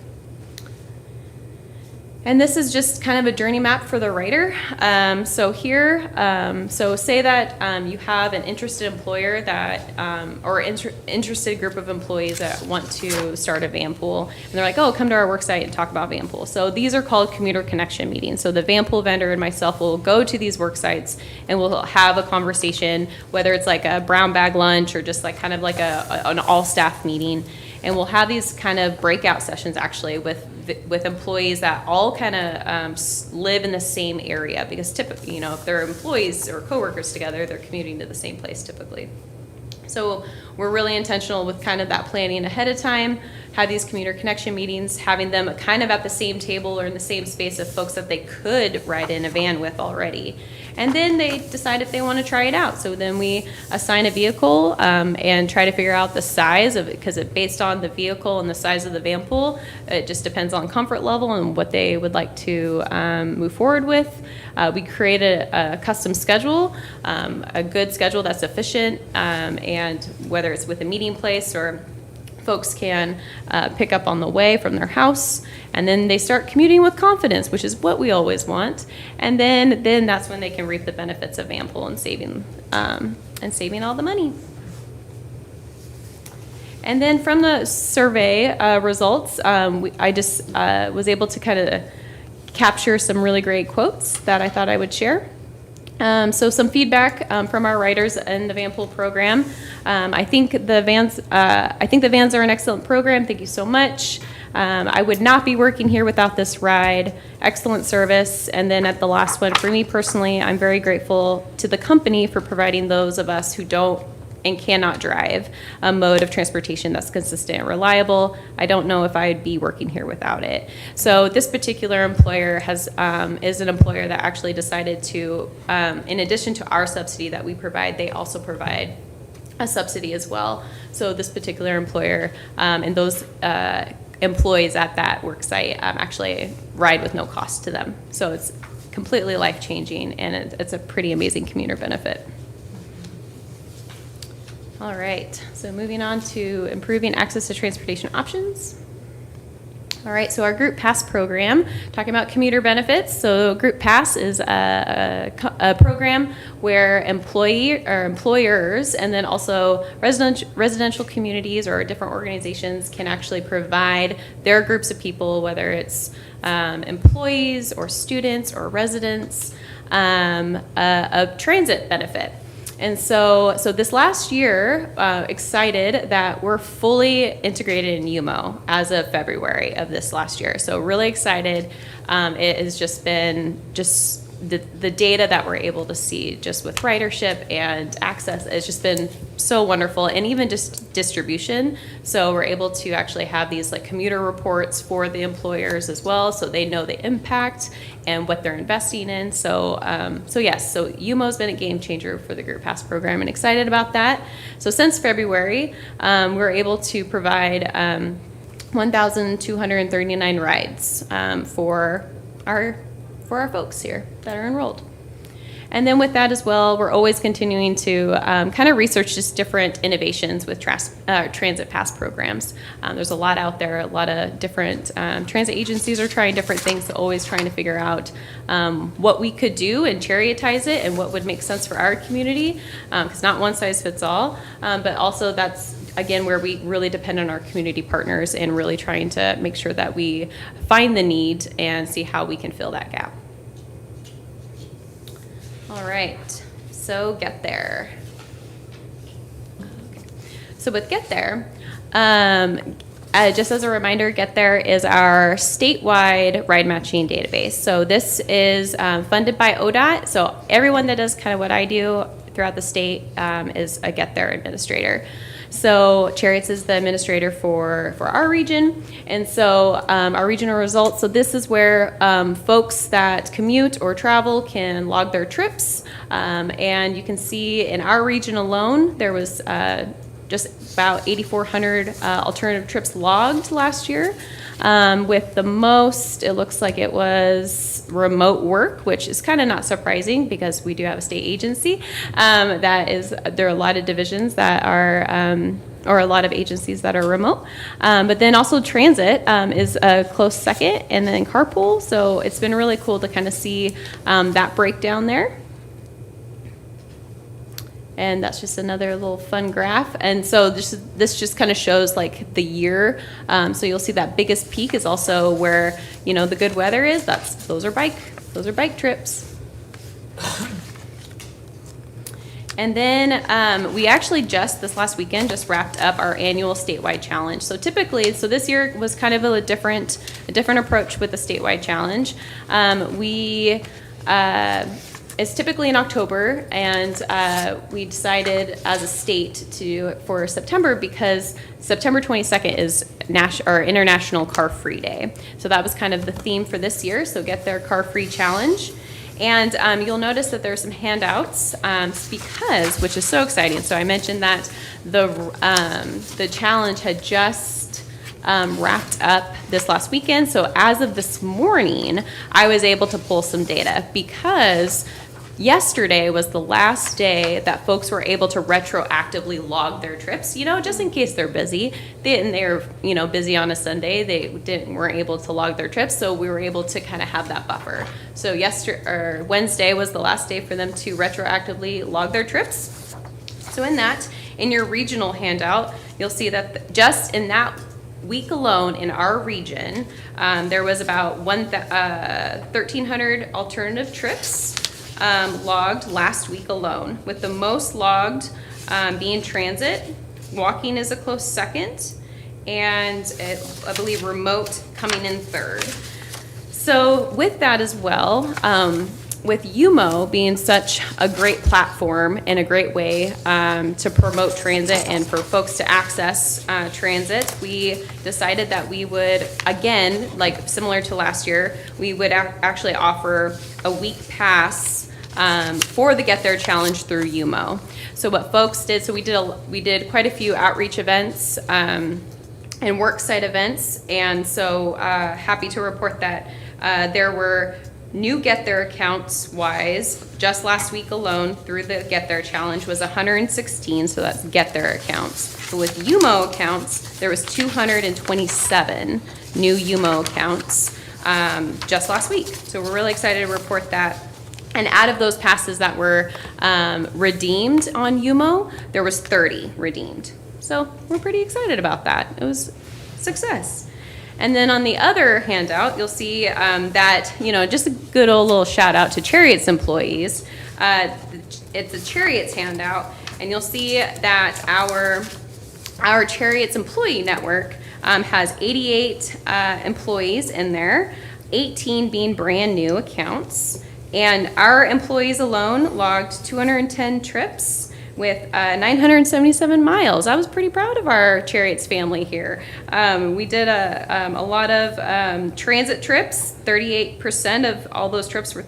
And this is just kind of a journey map for the writer. So here, so say that you have an interested employer that, or interested group of employees that want to start a van pool, and they're like, oh, come to our work site and talk about van pool. So these are called commuter connection meetings. So the van pool vendor and myself will go to these work sites and we'll have a conversation, whether it's like a brown bag lunch or just like kind of like an all staff meeting. And we'll have these kind of breakout sessions actually with employees that all kind of live in the same area, because typically, if they're employees or coworkers together, they're commuting to the same place typically. So we're really intentional with kind of that planning ahead of time, have these commuter connection meetings, having them kind of at the same table or in the same space of folks that they could ride in a van with already. And then they decide if they want to try it out. So then we assign a vehicle and try to figure out the size of it, because based on the vehicle and the size of the van pool, it just depends on comfort level and what they would like to move forward with. We create a custom schedule, a good schedule that's efficient, and whether it's with a meeting place or folks can pick up on the way from their house, and then they start commuting with confidence, which is what we always want. And then that's when they can reap the benefits of van pool and saving all the money. And then from the survey results, I just was able to kind of capture some really great quotes that I thought I would share. So some feedback from our writers in the van pool program. I think the vans are an excellent program. Thank you so much. I would not be working here without this ride. Excellent service. And then at the last one, for me personally, I'm very grateful to the company for providing those of us who don't and cannot drive a mode of transportation that's consistent and reliable. I don't know if I'd be working here without it. So this particular employer is an employer that actually decided to, in addition to our subsidy that we provide, they also provide a subsidy as well. So this particular employer and those employees at that work site actually ride with no cost to them. So it's completely life-changing, and it's a pretty amazing commuter benefit. All right, so moving on to improving access to transportation options. All right, so our Group Pass program, talking about commuter benefits. So Group Pass is a program where employers and then also residential communities or different organizations can actually provide their groups of people, whether it's employees or students or residents, a transit benefit. And so this last year, excited that we're fully integrated in UMO as of February of this last year. So really excited. It has just been the data that we're able to see just with ridership and access. It's just been so wonderful, and even just distribution. So we're able to actually have these like commuter reports for the employers as well, so they know the impact and what they're investing in. So yes, so UMO's been a game changer for the Group Pass program, and excited about that. So since February, we're able to provide 1,239 rides for our folks here that are enrolled. And then with that as well, we're always continuing to kind of research just different innovations with transit pass programs. There's a lot out there, a lot of different transit agencies are trying different things, so always trying to figure out what we could do and Cherriotize it and what would make sense for our community, because not one size fits all, but also that's again where we really depend on our community partners and really trying to make sure that we find the need and see how we can fill that gap. All right, so Get There. Okay. So with Get There, just as a reminder, Get There is our statewide ride matching database. So this is funded by ODOT. So everyone that does kind of what I do throughout the state is a Get There administrator. So Cherriots is the administrator for our region, and so our regional results. So this is where folks that commute or travel can log their trips, and you can see in our region alone there was just about 8,400 alternative trips logged last year. With the most, it looks like it was remote work, which is kind of not surprising because we do have a state agency. There are a lot of divisions that are, or a lot of agencies that are remote. But then also transit is a close second, and then carpool. So it's been really cool to kind of see that breakdown there. And that's just another little fun graph. And so this just kind of shows like the year. So you'll see that biggest peak is also where, the good weather is. Those are bike trips. And then we actually this last weekend just wrapped up our annual statewide challenge. So typically, this year was kind of a different approach with the statewide challenge. It's typically in October, and we decided as a state for September because September 22nd is International Car Free Day. So that was kind of the theme for this year. So Get There Car Free Challenge. And you'll notice that there's some handouts which is so exciting. So I mentioned that the challenge had just wrapped up this last weekend. So as of this morning, I was able to pull some data because yesterday was the last day that folks were able to retroactively log their trips, just in case they're busy. They're busy on a Sunday. They weren't able to log their trips, so we were able to kind of have that buffer. So Wednesday was the last day for them to retroactively log their trips. So in your regional handout, you'll see that just in that week alone in our region, there was about 1,300 alternative trips logged last week alone, with the most logged being transit. Walking is a close second, and I believe remote coming in third. So with that as well, with UMO being such a great platform and a great way to promote transit and for folks to access transit, we decided that we would, again, like similar to last year, we would actually offer a week pass for the Get There Challenge through UMO. So what folks did, we did quite a few outreach events and worksite events, and so happy to report that there were new Get There accounts wise, just last week alone through the Get There Challenge was 116, so that's Get There accounts. But with UMO accounts, there was 227 new UMO accounts just last week. So we're really excited to report that. And out of those passes that were redeemed on UMO, there was 30 redeemed. So we're pretty excited about that. It was a success. And then on the other handout, you'll see that, just a good old little shout out to Cherriots employees. It's a Cherriots handout, and you'll see that our Cherriots employee network has 88 employees in there, 18 being brand new accounts. And our employees alone logged 210 trips with 977 miles. I was pretty proud of our Cherriots family here. We did a lot of transit trips. 38% of all those trips were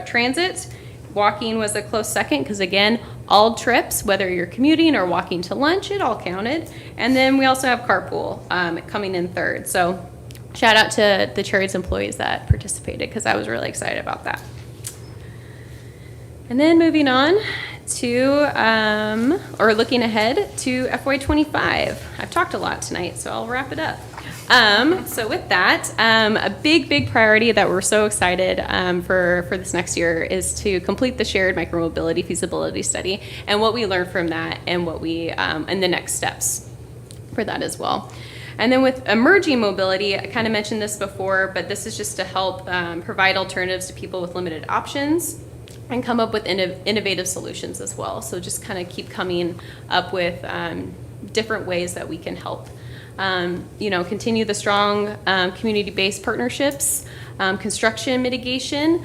transit. Walking was a close second because, again, all trips, whether you're commuting or walking to lunch, it all counted. And then we also have carpool coming in third. So shout out to the Cherriots employees that participated because I was really excited about that. And then moving on to, or looking ahead to FY25. I've talked a lot tonight, so I'll wrap it up. So with that, a big priority that we're so excited for this next year is to complete the shared micromobility feasibility study and what we learned from that and what we, and the next steps for that as well. And then with emerging mobility, I kind of mentioned this before, but this is just to help provide alternatives to people with limited options and come up with innovative solutions as well. So just kind of keep coming up with different ways that we can help. Continue the strong community-based partnerships, construction mitigation.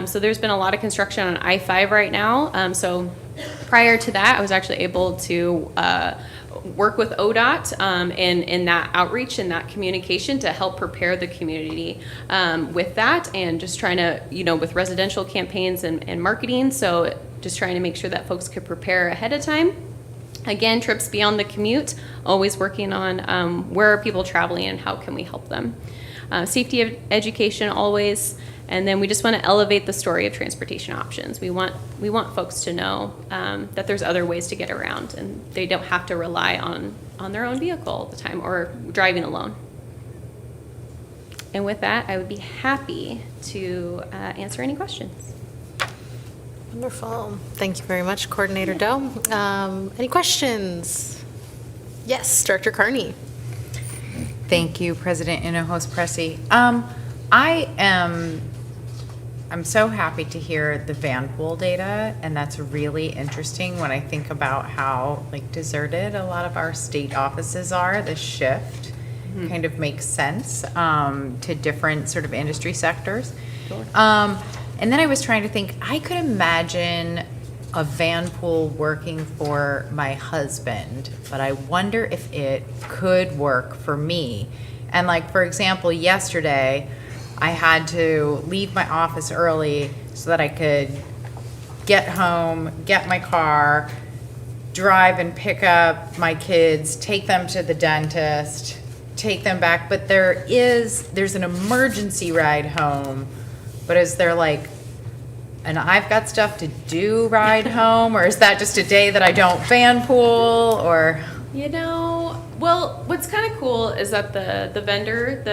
So there's been a lot of construction on I-5 right now. So prior to that, I was actually able to work with ODOT in that outreach and that communication to help prepare the community with that, and just trying to, with residential campaigns and marketing. So just trying to make sure that folks could prepare ahead of time. Again, trips beyond the commute, always working on where are people traveling and how can we help them. Safety of education always, and then we just want to elevate the story of transportation options. We want folks to know that there's other ways to get around and they don't have to rely on their own vehicle all the time or driving alone. And with that, I would be happy to answer any questions. Wonderful. Thank you very much, Coordinator Doe. Any questions? Yes, Director Carney. Thank you, President Hinojosa Pressy. I'm so happy to hear the van pool data, and that's really interesting when I think about how deserted a lot of our state offices are. The shift kind of makes sense to different sort of industry sectors. Sure. And then I was trying to think, I could imagine a van pool working for my husband, but I wonder if it could work for me. And for example, yesterday, I had to leave my office early so that I could get home, get my car, drive and pick up my kids, take them to the dentist, take them back. But there's an emergency ride home. But is there and I've got stuff to do ride home, or is that just a day that I don't van pool, or? Well, what's kind of cool is that the vendor,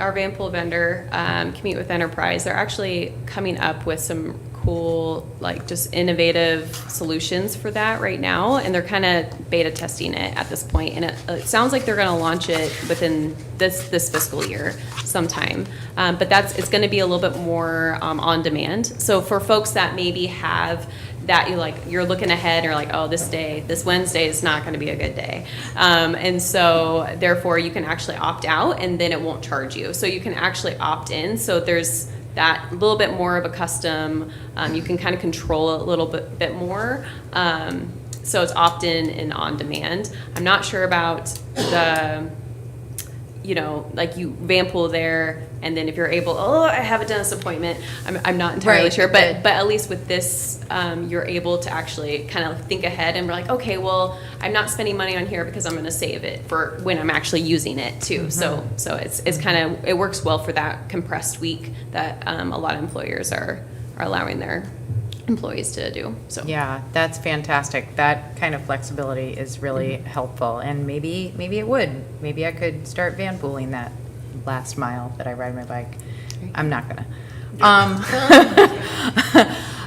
our van pool vendor, Commute with Enterprise, they're actually coming up with some cool, just innovative solutions for that right now, and they're kind of beta testing it at this point, and it sounds like they're going to launch it within this fiscal year sometime. But it's going to be a little bit more on demand. So for folks that maybe have that you're looking ahead and you're like, oh, this Wednesday is not going to be a good day. And so therefore you can actually opt out and then it won't charge you. So you can actually opt in. So there's that little bit more of a custom, you can kind of control it a little bit more. So it's opt in and on demand. I'm not sure about the, you van pool there, and then if you're able, I have a dentist appointment, I'm not entirely sure, but at least with this, you're able to actually kind of think ahead and be like, okay, well, I'm not spending money on here because I'm going to save it for when I'm actually using it too. Mm-hmm. So it's kind of, it works well for that compressed week that a lot of employers are allowing their employees to do. So yeah, that's fantastic. That kind of flexibility is really helpful, and maybe it would. Maybe I could start van pooling that last mile that I ride my bike. I'm not gonna.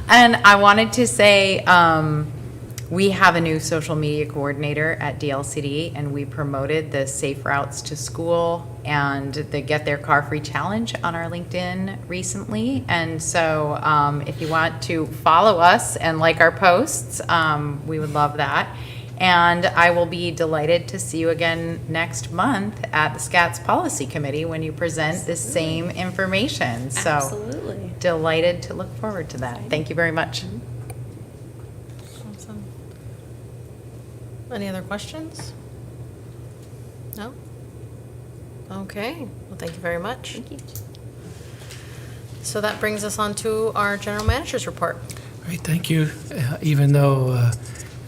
And I wanted to say we have a new social media coordinator at DLCD, and we promoted the Safe Routes to School and the Get Their Car Free Challenge on our LinkedIn recently. And so if you want to follow us and like our posts, we would love that. And I will be delighted to see you again next month at the SCATS Policy Committee when you present the same information. So Absolutely. delighted to look forward to that. Thank you very much. Awesome. Any other questions? No? Okay, well, thank you very much. Thank you. So that brings us on to our general manager's report. All right, thank you. Even though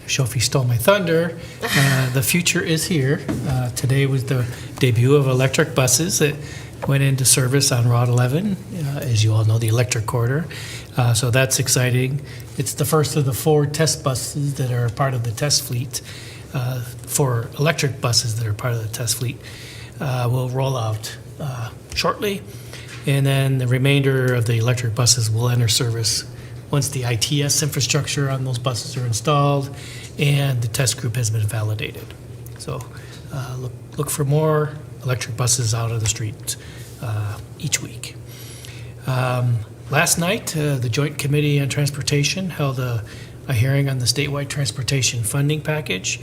Shofi stole my thunder, the future is here. Today was the debut of electric buses that went into service on Route 11, as you all know, the electric corridor. So that's exciting. It's the first of the 4 test buses that are part of the test fleet, 4 electric buses that are part of the test fleet. Will roll out shortly, and then the remainder of the electric buses will enter service once the ITS infrastructure on those buses are installed and the test group has been validated. So look for more electric buses out of the street each week. Last night, the Joint Committee on Transportation held a hearing on the statewide transportation funding package.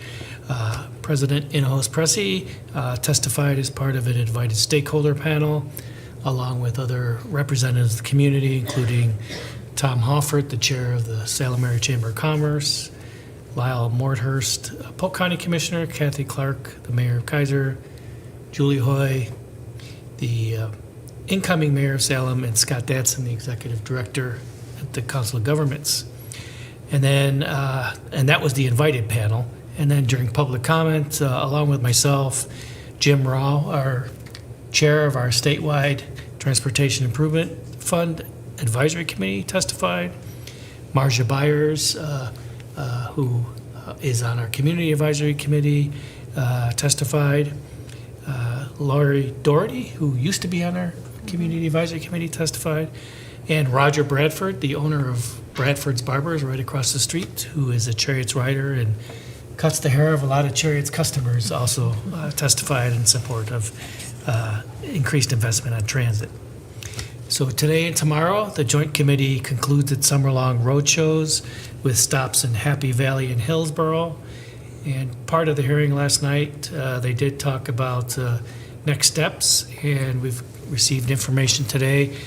President Inhofe Pressey testified as part of an invited stakeholder panel, along with other representatives of the community, including Tom Hoffert, the chair of the Salem Area Chamber of Commerce, Lyle Morthurst, Polk County Commissioner, Kathy Clark, the mayor of Kaiser, Julie Hoy, the incoming mayor of Salem, and Scott Datson, the executive director at the Council of Governments. And then, and that was the invited panel. And then during public comment, along with myself, Jim Rao, our chair of our statewide Transportation Improvement Fund Advisory Committee, testified. Marcia Byers, who is on our Community Advisory Committee, testified. Laurie Doherty, who used to be on our Community Advisory Committee, testified. And Roger Bradford, the owner of Bradford's Barbers right across the street, who is a Cherriots rider and cuts the hair of a lot of Cherriots customers, also testified in support of increased investment on transit. So today and tomorrow, the Joint Committee concludes its summer-long road shows with stops in Happy Valley and Hillsborough. And part of the hearing last night, they did talk about next steps, and we've received information today.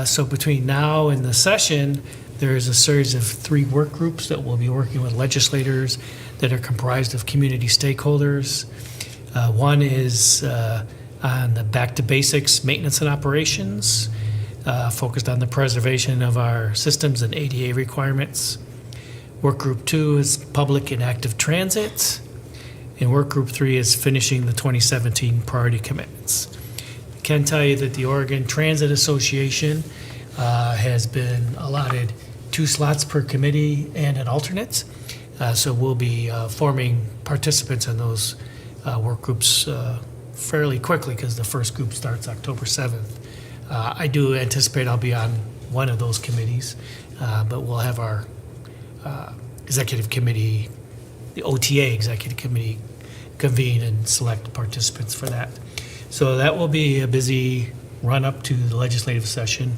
So between now and the session, there is a series of 3 work groups that will be working with legislators that are comprised of community stakeholders. One is on the back to basics maintenance and operations, focused on the preservation of our systems and ADA requirements. Work group 2 is public and active transit. And work group 3 is finishing the 2017 priority commitments. I can tell you that the Oregon Transit Association has been allotted 2 slots per committee and an alternate. So we'll be forming participants in those work groups fairly quickly because the first group starts October 7th. I do anticipate I'll be on one of those committees, but we'll have our executive committee, the OTA executive committee, convene and select participants for that. So that will be a busy run up to the legislative session,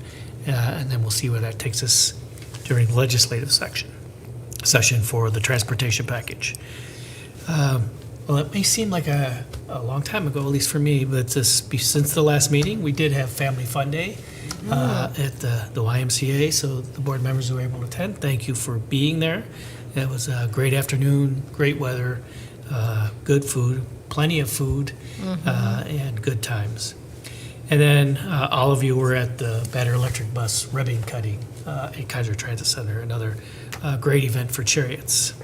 and then we'll see where that takes us during the legislative session for the transportation package. Well, it may seem like a long time ago, at least for me, but since the last meeting, we did have Family Fun Day at the YMCA, so the board members who were able to attend, thank you for being there. It was a great afternoon, great weather, good food, plenty of food, and good times. And then all of you were at the Battery Electric Bus ribbon cutting at Kaiser Transit Center, another great event for Cherriots.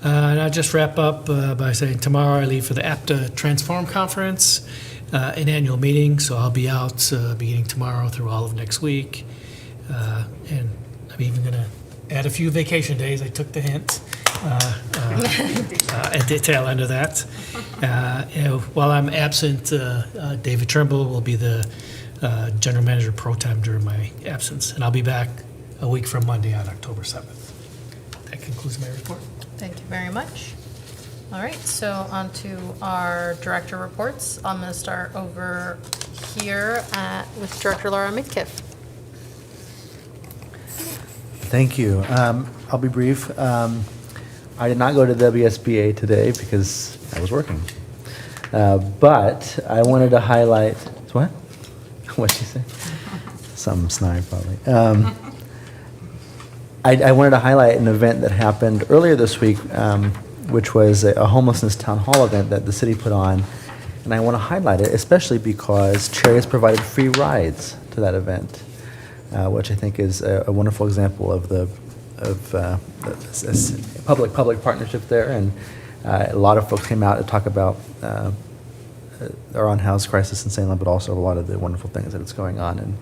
And I'll just wrap up by saying tomorrow I leave for the APTA Transform Conference, an annual meeting, so I'll be out beginning tomorrow through all of next week. And I'm even going to add a few vacation days. I took the hint at the tail end of that. While I'm absent, David Trimble will be the General Manager Pro Tem during my absence, and I'll be back a week from Monday on October 7th. That concludes my report. Thank you very much. All right, so on to our director reports. I'm going to start over here with Director Laura Midkiff. Thank you. I'll be brief. I did not go to WSBA today because I was working. But I wanted to highlight, what? What'd she say? Some snide probably. I wanted to highlight an event that happened earlier this week, which was a homelessness town hall event that the city put on. And I want to highlight it, especially because Cherriots provided free rides to that event, which I think is a wonderful example of public partnership there. And a lot of folks came out to talk about our unhoused crisis in Salem, but also a lot of the wonderful things that it's going on, and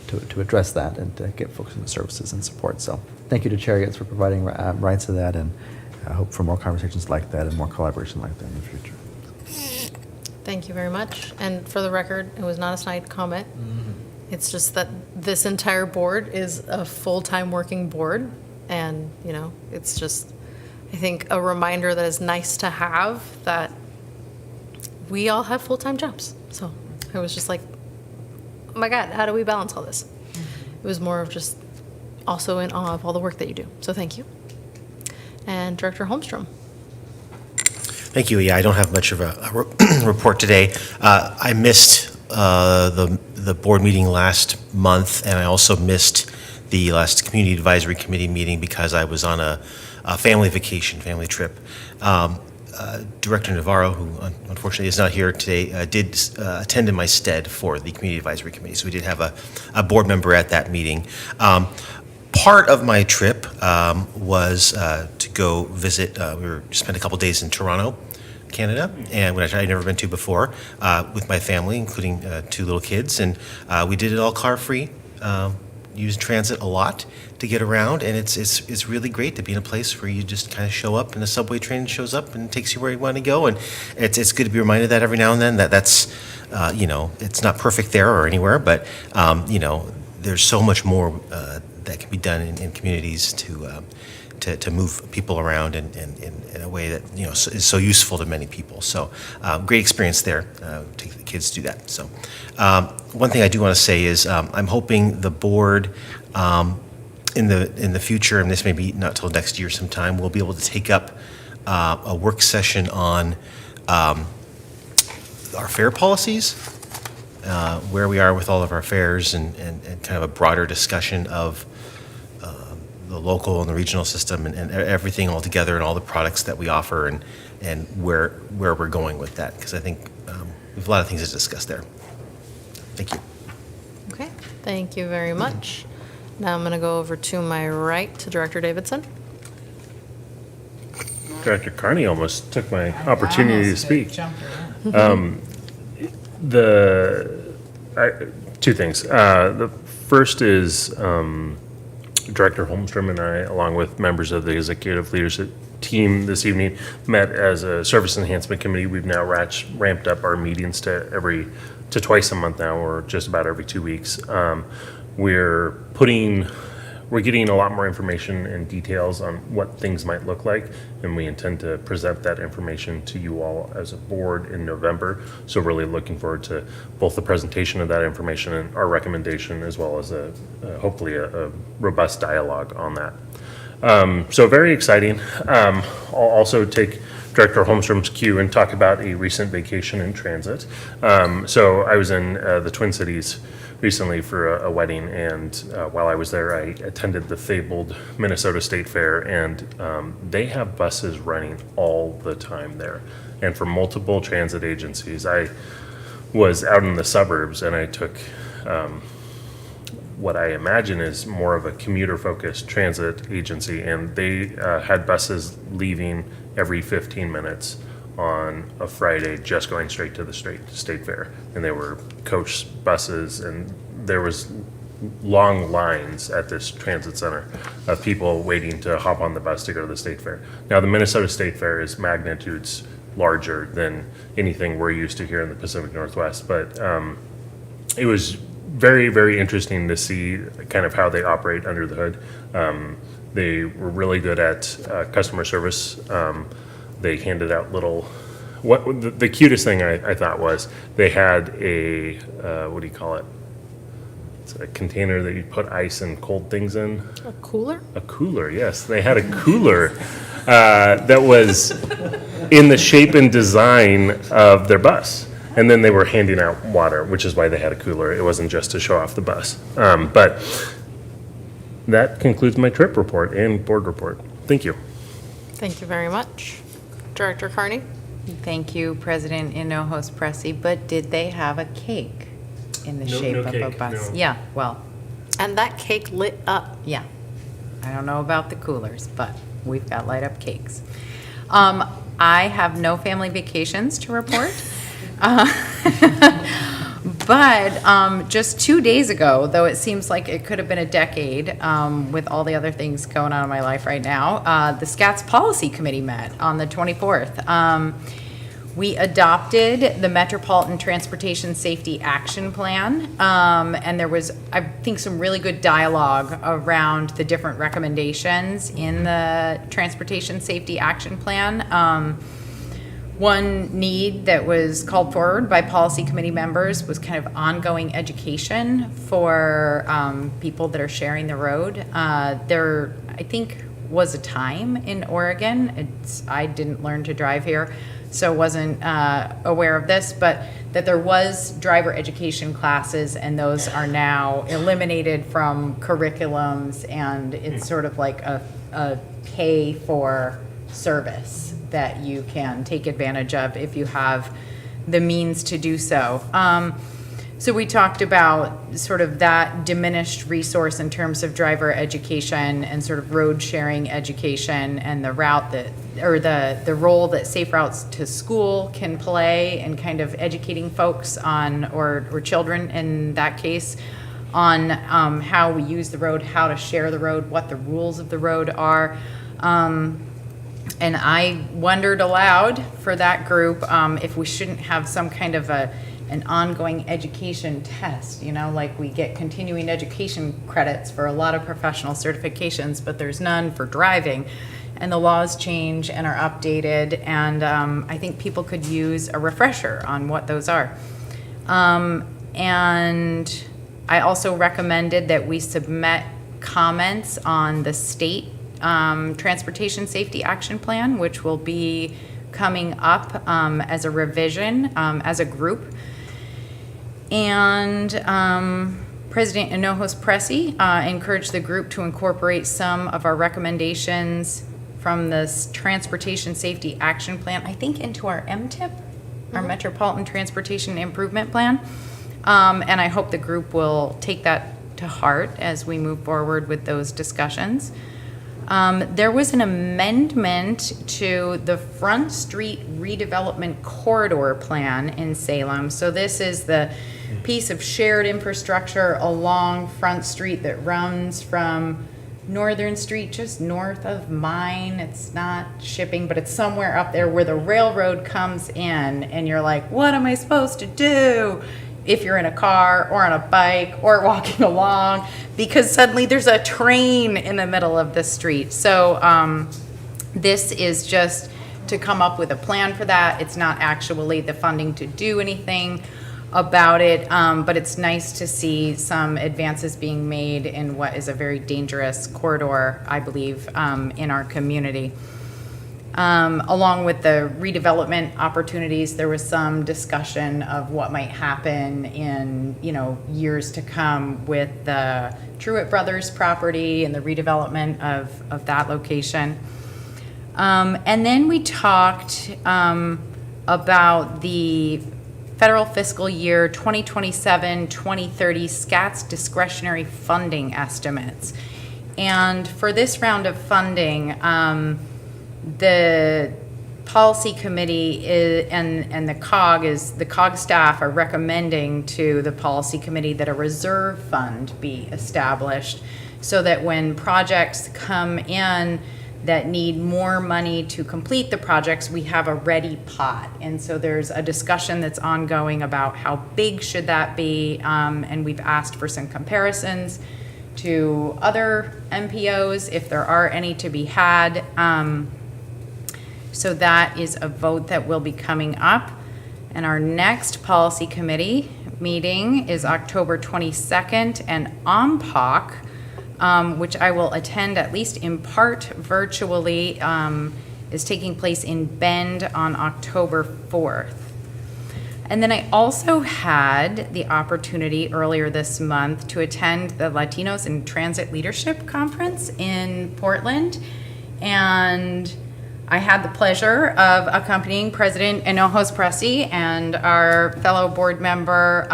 to address that and to get folks into services and support. So thank you to Cherriots for providing rides to that, and I hope for more conversations like that and more collaboration like that in the future. Thank you very much. And for the record, it was not a snide comment. It's just that this entire board is a full-time working board. And, you know, it's just, I think, a reminder that is nice to have that we all have full-time jobs. So I was just like, oh my God, how do we balance all this? It was more of just also in awe of all the work that you do. So thank you. And Director Holmstrom. Thank you. Yeah, I don't have much of a report today. I missed the board meeting last month, and I also missed the last Community Advisory Committee meeting because I was on a family vacation, family trip. Director Navarro, who unfortunately is not here today, did attend in my stead for the Community Advisory Committee. So we did have a board member at that meeting. Part of my trip was to go visit, spent a couple days in Toronto, Canada, and which I'd never been to before, with my family, including 2 little kids, and we did it all car-free. Used transit a lot to get around, and it's really great to be in a place where you just kind of show up and the subway train shows up and takes you where you want to go, and it's good to be reminded that every now and then that's you know, it's not perfect there or anywhere, but you know, there's so much more that can be done in communities to move people around in a way that, you know, is so useful to many people. So great experience there. Take the kids to do that. So one thing I do want to say is I'm hoping the board in the future, and this may be not till next year sometime, we'll be able to take up a work session on our fare policies, where we are with all of our fares, and kind of a broader discussion of the local and the regional system and everything all together and all the products that we offer and where we're going with that, because I think we have a lot of things to discuss there. Thank you. Okay, thank you very much. Now I'm going to go over to my right to Director Davidson. Director Carney almost took my opportunity to speak. Two things. The first is Director Holmstrom and I, along with members of the executive leadership team this evening, met as a service enhancement committee. We've now ramped up our meetings to twice a month now, or just about every 2 weeks. We're getting a lot more information and details on what things might look like, and we intend to present that information to you all as a board in November. So really looking forward to both the presentation of that information and our recommendation, as well as hopefully a robust dialogue on that. So very exciting. I'll also take Director Holmstrom's cue and talk about a recent vacation in transit. So I was in the Twin Cities recently for a wedding, and while I was there, I attended the fabled Minnesota State Fair, and they have buses running all the time there, and for multiple transit agencies. I was out in the suburbs, and I took what I imagine is more of a commuter-focused transit agency, and they had buses leaving every 15 minutes on a Friday, just going straight to the state fair. And they were coach buses, and there was long lines at this transit center of people waiting to hop on the bus to go to the state fair. Now, the Minnesota State Fair is magnitudes larger than anything we're used to here in the Pacific Northwest, but it was very, very interesting to see kind of how they operate under the hood. They were really good at customer service. they handed out little, the cutest thing I thought was they had a, what do you call it? It's a container that you put ice and cold things in. A cooler? A cooler, yes. They had a cooler that was in the shape and design of their bus. And then they were handing out water, which is why they had a cooler. It wasn't just to show off the bus. But that concludes my trip report and board report. Thank you. Thank you very much. Director Carney? Thank you, President Hinojos Pressy, but did they have a cake in the No- shape no of a cake, bus? no. Yeah, well, And that cake lit up. yeah. I don't know about the coolers, but we've got light up cakes. I have no family vacations to report. But just 2 days ago, though it seems like it could have been a decade with all the other things going on in my life right now, the SCATS Policy Committee met on the 24th. We adopted the Metropolitan Transportation Safety Action Plan, and there was, I think, some really good dialogue around the different recommendations in the Transportation Safety Action Plan. One need that was called forward by policy committee members was kind of ongoing education for people that are sharing the road. There, I think, was a time in Oregon, I didn't learn to drive here, so wasn't aware of this, but that there was driver education classes, and those are now eliminated from curriculums, and it's sort of like a pay for service that you can take advantage of if you have the means to do so. So we talked about sort of that diminished resource in terms of driver education and sort of road sharing education, and the route that, or the role that Safe Routes to School can play in kind of educating folks on, or children in that case, on how we use the road, how to share the road, what the rules of the road are. And I wondered aloud for that group if we shouldn't have some kind of an ongoing education test, you know, like we get continuing education credits for a lot of professional certifications, but there's none for driving. And the laws change and are updated, and I think people could use a refresher on what those are. And I also recommended that we submit comments on the state Transportation Safety Action Plan, which will be coming up as a revision as a group. And President Hinojos Pressy encouraged the group to incorporate some of our recommendations from this Transportation Safety Action Plan, I think, into our MTIP, our Metropolitan Transportation Improvement Plan. And I hope the group will take that to heart as we move forward with those discussions. There was an amendment to the Front Street Redevelopment Corridor Plan in Salem. So this is the piece of shared infrastructure along Front Street that runs from Northern Street, just north of mine. It's not shipping, but it's somewhere up there where the railroad comes in, and you're like, what am I supposed to do? If you're in a car or on a bike or walking along, because suddenly there's a train in the middle of the street. So this is just to come up with a plan for that. It's not actually the funding to do anything about it, but it's nice to see some advances being made in what is a very dangerous corridor, I believe, in our community. Along with the redevelopment opportunities, there was some discussion of what might happen in, years to come with the Truett Brothers property and the redevelopment of that location. And then we talked about the federal fiscal year 2027-2030 SCATS discretionary funding estimates. And for this round of funding, the policy committee and the COG staff are recommending to the policy committee that a reserve fund be established so that when projects come in that need more money to complete the projects, we have a ready pot. And so there's a discussion that's ongoing about how big should that be, and we've asked for some comparisons to other MPOs if there are any to be had. So that is a vote that will be coming up. And our next policy committee meeting is October 22nd, and OMPOC, which I will attend at least in part virtually, is taking place in Bend on October 4th. And then I also had the opportunity earlier this month to attend the Latinos in Transit Leadership Conference in Portland. And I had the pleasure of accompanying President Hinojos Presi, and our fellow board member,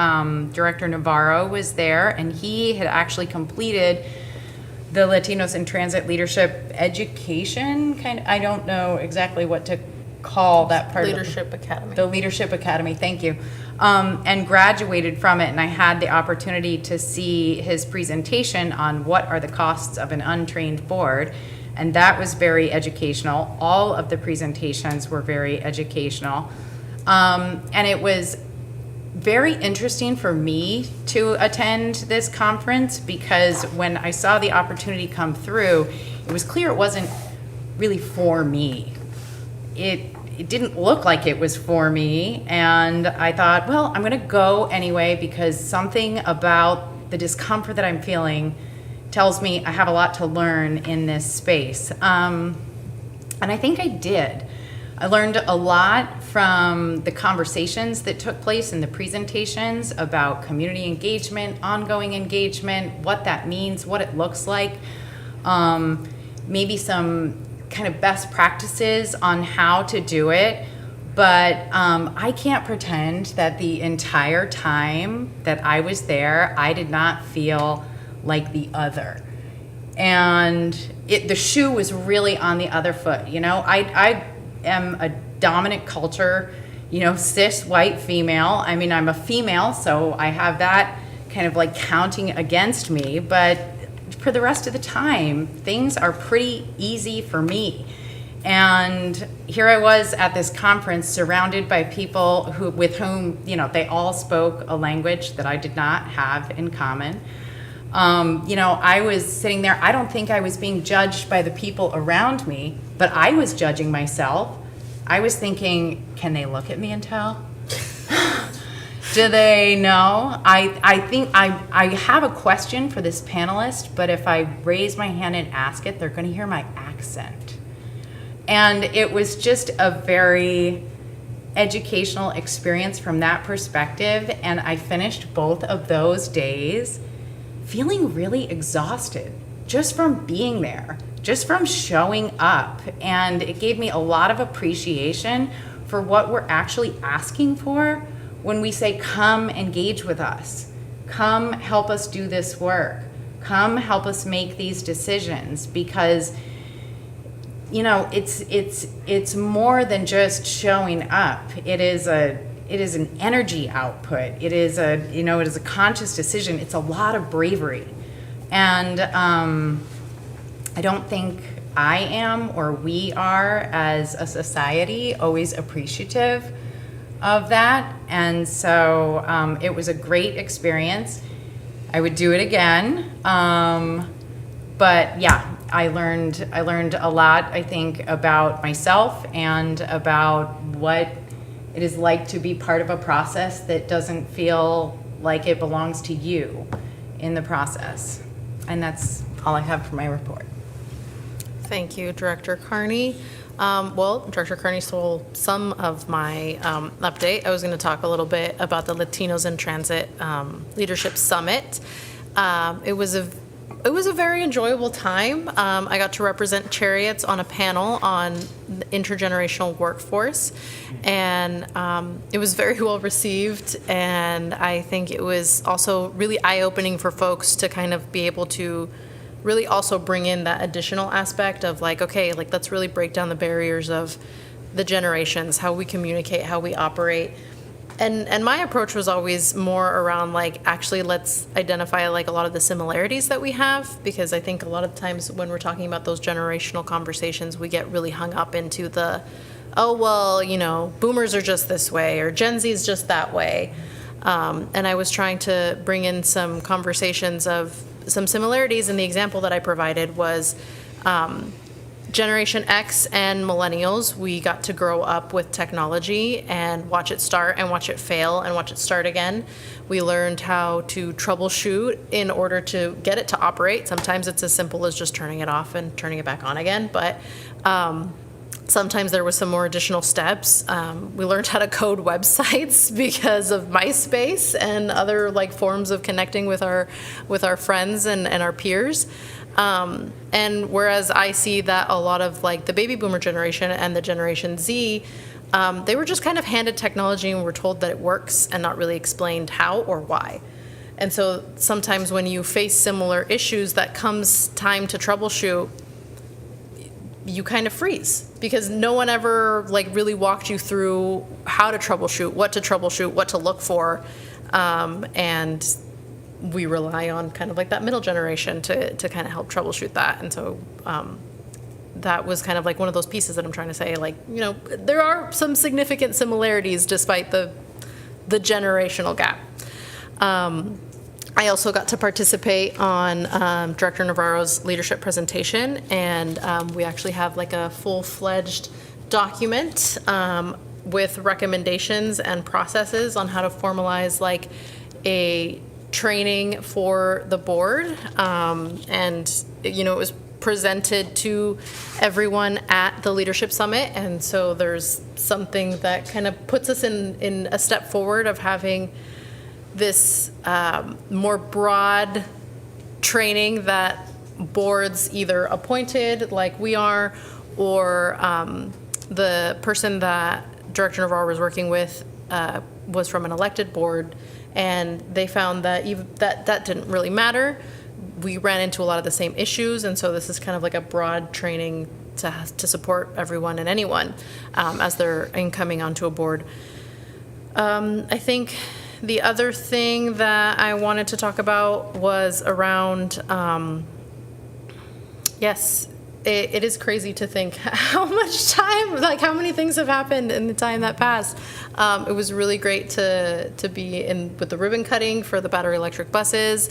Director Navarro, was there, and he had actually completed the Latinos in Transit Leadership Education, I don't know exactly what to call that part. Leadership Academy. The Leadership Academy, thank you. And graduated from it, and I had the opportunity to see his presentation on what are the costs of an untrained board. And that was very educational. All of the presentations were very educational. And it was very interesting for me to attend this conference, because when I saw the opportunity come through, it was clear it wasn't really for me. It didn't look like it was for me. And I thought, well, I'm going to go anyway, because something about the discomfort that I'm feeling tells me I have a lot to learn in this space. And I think I did. I learned a lot from the conversations that took place in the presentations about community engagement, ongoing engagement, what that means, what it looks like, maybe some kind of best practices on how to do it. But I can't pretend that the entire time that I was there, I did not feel like the other. And the shoe was really on the other foot. You know, I am a dominant culture, you know, cis white female. I mean, I'm a female, so I have that kind of like counting against me. But for the rest of the time, things are pretty easy for me. And here I was at this conference surrounded by people with whom, you know, they all spoke a language that I did not have in common. You know, I was sitting there, I don't think I was being judged by the people around me, but I was judging myself. I was thinking, can they look at me and tell? Do they know? I think I have a question for this panelist, but if I raise my hand and ask it, they're going to hear my accent. And it was just a very educational experience from that perspective, and I finished both of those days feeling really exhausted just from being there, just from showing up. And it gave me a lot of appreciation for what we're actually asking for when we say, come engage with us, come help us do this work, come help us make these decisions. Because, you know, it's more than just showing up. It is an energy output. It is a conscious decision. It's a lot of bravery. And I don't think I am, or we are as a society, always appreciative of that. And so it was a great experience. I would do it again. But yeah, I learned a lot, I think, about myself and about what it is like to be part of a process that doesn't feel like it belongs to you in the process. And that's all I have for my report. Thank you, Director Carney. Well, Director Carney stole some of my update. I was going to talk a little bit about the Latinos in Transit Leadership Summit. It was a very enjoyable time. I got to represent Cherriots on a panel on the intergenerational workforce, and it was very well received, and I think it was also really eye-opening for folks to kind of be able to really also bring in that additional aspect of like, okay, like let's really break down the barriers of the generations, how we communicate, how we operate. And my approach was always more around like, actually let's identify like a lot of the similarities that we have, because I think a lot of times when we're talking about those generational conversations, we get really hung up into the, oh, well, you know, boomers are just this way or Gen Z is just that way. And I was trying to bring in some conversations of some similarities, and the example that I provided was Generation X and millennials, we got to grow up with technology and watch it start and watch it fail and watch it start again. We learned how to troubleshoot in order to get it to operate. Sometimes it's as simple as just turning it off and turning it back on again, but sometimes there was some more additional steps. We learned how to code websites because of MySpace and other like forms of connecting with our friends and our peers. And whereas I see that a lot of like the baby boomer generation and the Generation Z, they were just kind of handed technology and were told that it works and not really explained how or why. And so sometimes when you face similar issues that comes time to troubleshoot, you kind of freeze because no one ever like really walked you through how to troubleshoot, what to look for. And we rely on kind of like that middle generation to kind of help troubleshoot that. And so that was kind of like one of those pieces that I'm trying to say, like, you know, there are some significant similarities despite the generational gap. I also got to participate on Director Navarro's leadership presentation, and we actually have like a full-fledged document with recommendations and processes on how to formalize like a training for the board. And, you know, it was presented to everyone at the Leadership Summit, and so there's something that kind of puts us in a step forward of having this more broad training that boards either appointed like we are, or the person that Director Navarro was working with was from an elected board, and they found that that didn't really matter. We ran into a lot of the same issues, and so this is kind of like a broad training to support everyone and anyone as they're incoming onto a board. I think the other thing that I wanted to talk about was around, yes, it is crazy to think how much time, like how many things have happened in the time that passed. It was really great to be in with the ribbon cutting for the battery electric buses,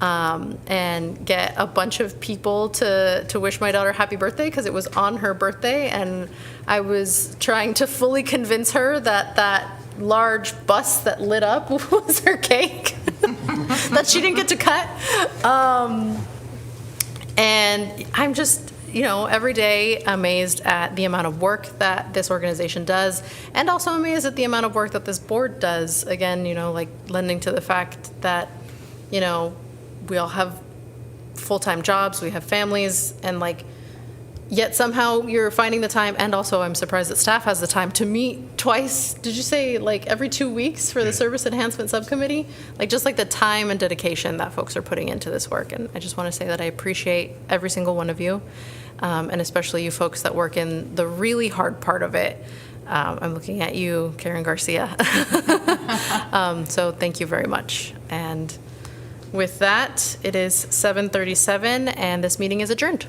and get a bunch of people to wish my daughter happy birthday because it was on her birthday, and I was trying to fully convince her that large bus that lit up was her cake that she didn't get to cut. And I'm just, you know, every day amazed at the amount of work that this organization does, and also amazed at the amount of work that this board does. Again, you know, like lending to the fact that, you know, we all have full-time jobs, we have families, and like, yet somehow you're finding the time, and also I'm surprised that staff has the time to meet twice, did you say like every 2 weeks for the Service Enhancement Subcommittee? Like just like the time and dedication that folks are putting into this work. And I just want to say that I appreciate every single one of you, and especially you folks that work in the really hard part of it. I'm looking at you, Karen Garcia. So thank you very much. And with that, it is 7:37 and this meeting is adjourned.